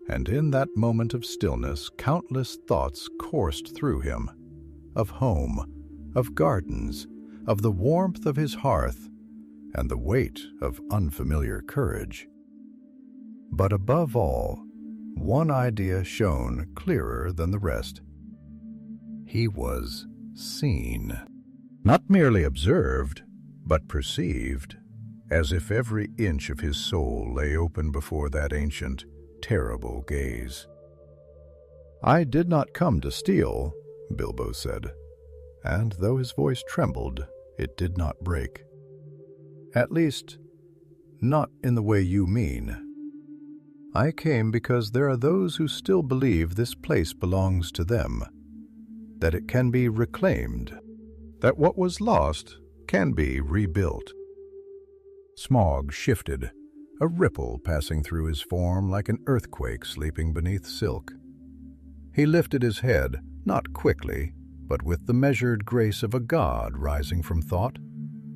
And in that moment of stillness, countless thoughts coursed through him. Of home, of gardens, of the warmth of his hearth, and the weight of unfamiliar courage. But above all, one idea shone clearer than the rest. He was seen. Not merely observed, but perceived, as if every inch of his soul lay open before that ancient, terrible gaze. "I did not come to steal," Bilbo said, and though his voice trembled, it did not break. "At least, not in the way you mean. I came because there are those who still believe this place belongs to them, that it can be reclaimed, that what was lost can be rebuilt." Smaug shifted, a ripple passing through his form like an earthquake sleeping beneath silk. He lifted his head, not quickly, but with the measured grace of a god rising from thought,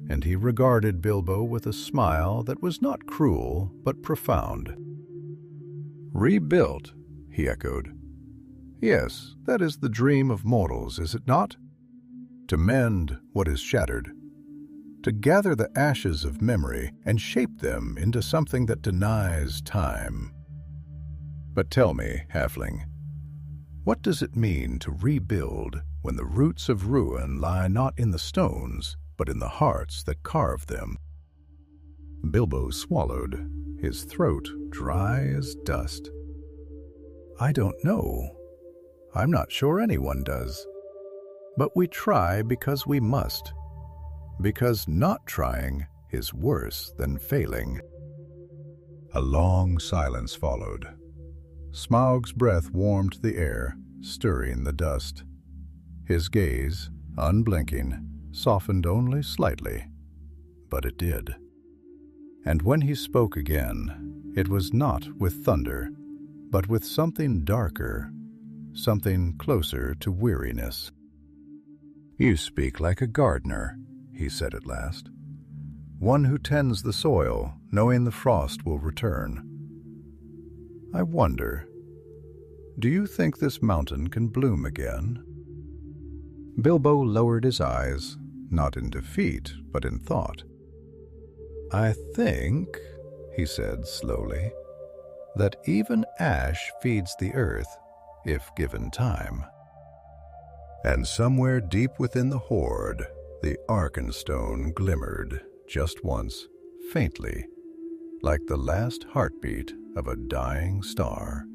and he regarded Bilbo with a smile that was not cruel but profound. "Rebuilt," he echoed. "Yes, that is the dream of mortals, is it not? To mend what is shattered, to gather the ashes of memory and shape them into something that denies time. But tell me, halfling, what does it mean to rebuild when the roots of ruin lie not in the stones, but in the hearts that carved them?" Bilbo swallowed, his throat dry as dust. "I don't know. I'm not sure anyone does. But we try because we must. Because not trying is worse than failing." A long silence followed. Smaug's breath warmed the air, stirring the dust. His gaze, unblinking, softened only slightly, but it did. And when he spoke again, it was not with thunder, but with something darker, something closer to weariness. "You speak like a gardener," he said at last. "One who tends the soil, knowing the frost will return. I wonder, do you think this mountain can bloom again?" Bilbo lowered his eyes, not in defeat, but in thought. "I think," he said slowly, "that even ash feeds the earth, if given time." And somewhere deep within the hoard, the Arkenstone glimmered just once, faintly, like the last heartbeat of a dying star.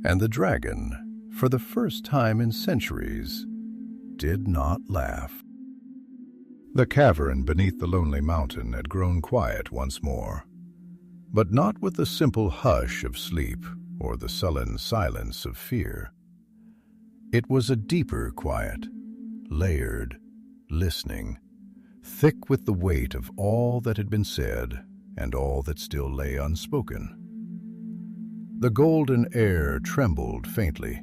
And the dragon, for the first time in centuries, did not laugh. The cavern beneath the lonely mountain had grown quiet once more, but not with the simple hush of sleep or the sullen silence of fear. It was a deeper quiet, layered, listening, thick with the weight of all that had been said and all that still lay unspoken. The golden air trembled faintly,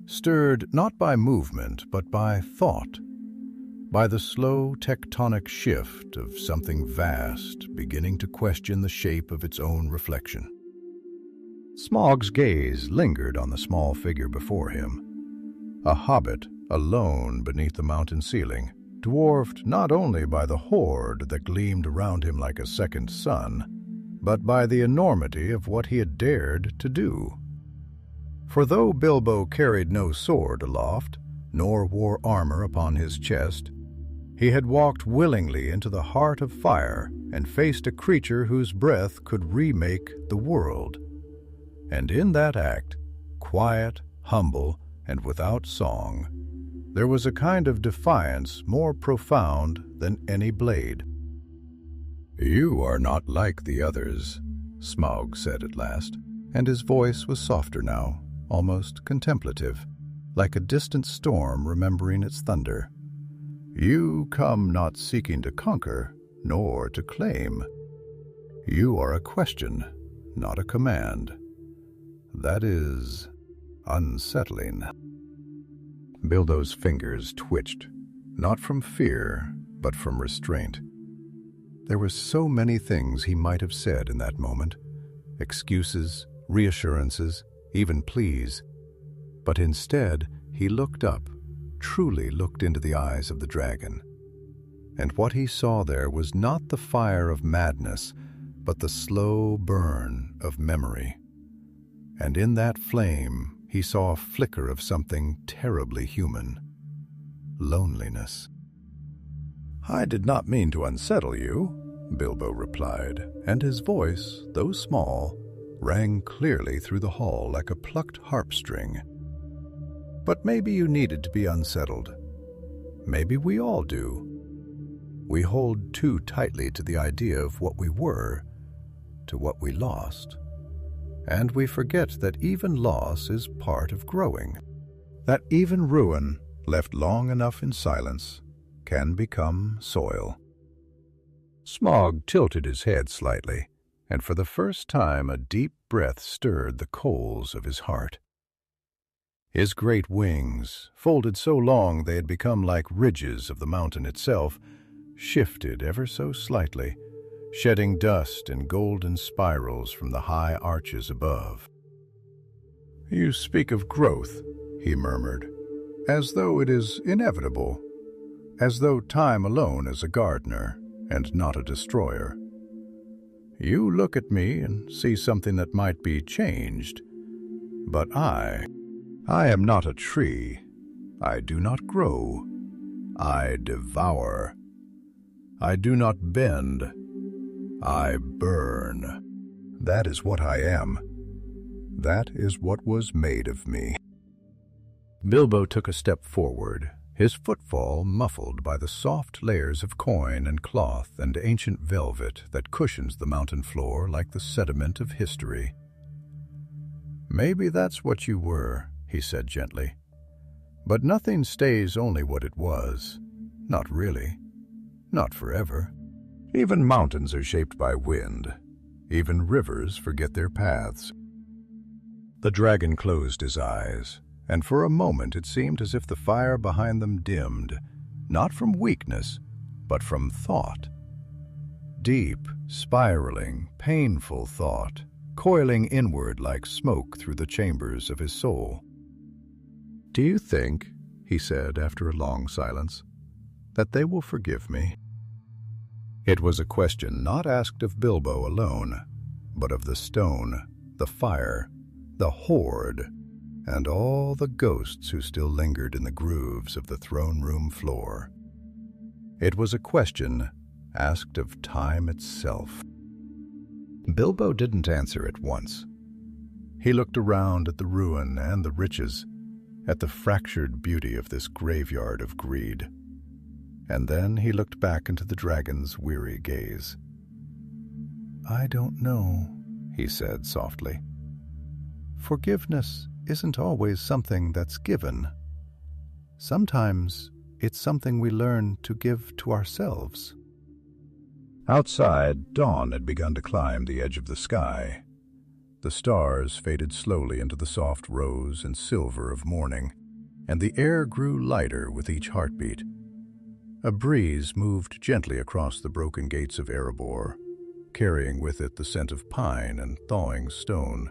stirred not by movement but by thought, by the slow tectonic shift of something vast beginning to question the shape of its own reflection. Smaug's gaze lingered on the small figure before him, a hobbit alone beneath the mountain ceiling, dwarfed not only by the hoard that gleamed around him like a second sun, but by the enormity of what he had dared to do. For though Bilbo carried no sword aloft, nor wore armor upon his chest, he had walked willingly into the heart of fire and faced a creature whose breath could remake the world. And in that act, quiet, humble, and without song, there was a kind of defiance more profound than any blade. "You are not like the others," Smaug said at last, and his voice was softer now, almost contemplative, like a distant storm remembering its thunder. "You come not seeking to conquer, nor to claim. You are a question, not a command. That is unsettling." Bilbo's fingers twitched, not from fear, but from restraint. There were so many things he might have said in that moment, excuses, reassurances, even pleas. But instead, he looked up, truly looked into the eyes of the dragon. And what he saw there was not the fire of madness, but the slow burn of memory. And in that flame, he saw a flicker of something terribly human: loneliness. "I did not mean to unsettle you," Bilbo replied, and his voice, though small, rang clearly through the hall like a plucked harp string. "But maybe you needed to be unsettled. Maybe we all do. We hold too tightly to the idea of what we were, to what we lost. And we forget that even loss is part of growing. That even ruin, left long enough in silence, can become soil." Smaug tilted his head slightly, and for the first time a deep breath stirred the coals of his heart. His great wings, folded so long they had become like ridges of the mountain itself, shifted ever so slightly, shedding dust and golden spirals from the high arches above. "You speak of growth," he murmured, "as though it is inevitable, as though time alone is a gardener and not a destroyer. You look at me and see something that might be changed, but I am not a tree. I do not grow. I devour. I do not bend. I burn. That is what I am. That is what was made of me." Bilbo took a step forward, his footfall muffled by the soft layers of coin and cloth and ancient velvet that cushions the mountain floor like the sediment of history. "Maybe that's what you were," he said gently. "But nothing stays only what it was. Not really. Not forever. Even mountains are shaped by wind. Even rivers forget their paths." The dragon closed his eyes, and for a moment it seemed as if the fire behind them dimmed, not from weakness, but from thought. Deep, spiraling, painful thought, coiling inward like smoke through the chambers of his soul. "Do you think," he said after a long silence, "that they will forgive me?" It was a question not asked of Bilbo alone, but of the stone, the fire, the hoard, and all the ghosts who still lingered in the grooves of the throne room floor. It was a question asked of time itself. Bilbo didn't answer at once. He looked around at the ruin and the riches, at the fractured beauty of this graveyard of greed. And then he looked back into the dragon's weary gaze. "I don't know," he said softly. "Forgiveness isn't always something that's given. Sometimes it's something we learn to give to ourselves." Outside, dawn had begun to climb the edge of the sky. The stars faded slowly into the soft rose and silver of morning, and the air grew lighter with each heartbeat. A breeze moved gently across the broken gates of Erebor, carrying with it the scent of pine and thawing stone.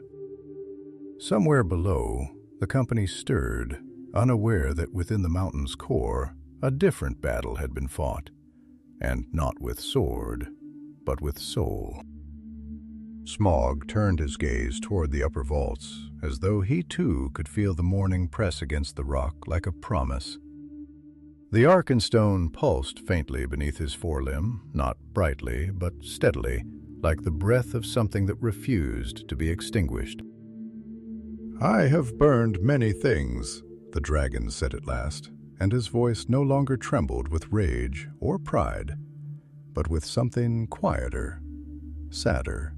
Somewhere below, the company stirred, unaware that within the mountain's core, a different battle had been fought, and not with sword, but with soul. Smaug turned his gaze toward the upper vaults, as though he too could feel the morning press against the rock like a promise. The Arkenstone pulsed faintly beneath his forelimb, not brightly, but steadily, like the breath of something that refused to be extinguished. "I have burned many things," the dragon said at last, and his voice no longer trembled with rage or pride, but with something quieter, sadder.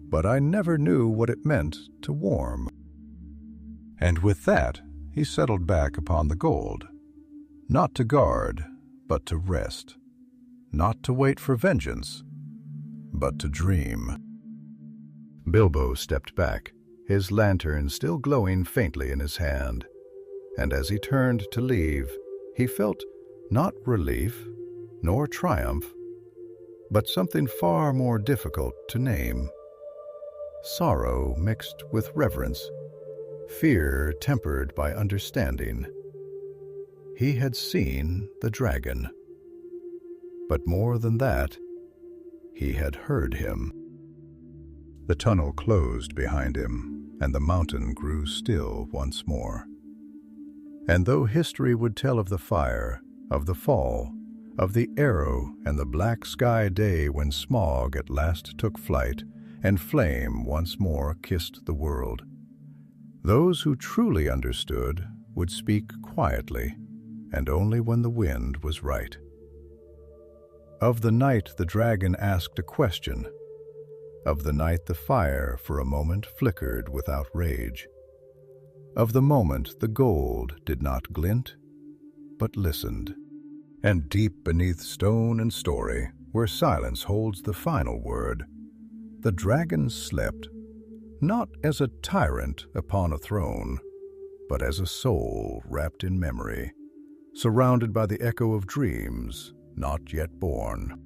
"But I never knew what it meant to warm." And with that, he settled back upon the gold. Not to guard, but to rest. Not to wait for vengeance, but to dream. Bilbo stepped back, his lantern still glowing faintly in his hand, and as he turned to leave, he felt not relief, nor triumph, but something far more difficult to name. sorrow mixed with reverence, fear tempered by understanding. He had seen the dragon. But more than that, he had heard him. The tunnel closed behind him, and the mountain grew still once more. And though history would tell of the fire, of the fall, of the arrow and the black sky day when Smaug at last took flight, and flame once more kissed the world, those who truly understood would speak quietly, and only when the wind was right. Of the night the dragon asked a question. Of the night the fire for a moment flickered without rage. Of the moment the gold did not glint, but listened. And deep beneath stone and story, where silence holds the final word, the dragon slept, not as a tyrant upon a throne, but as a soul wrapped in memory, surrounded by the echo of dreams not yet born.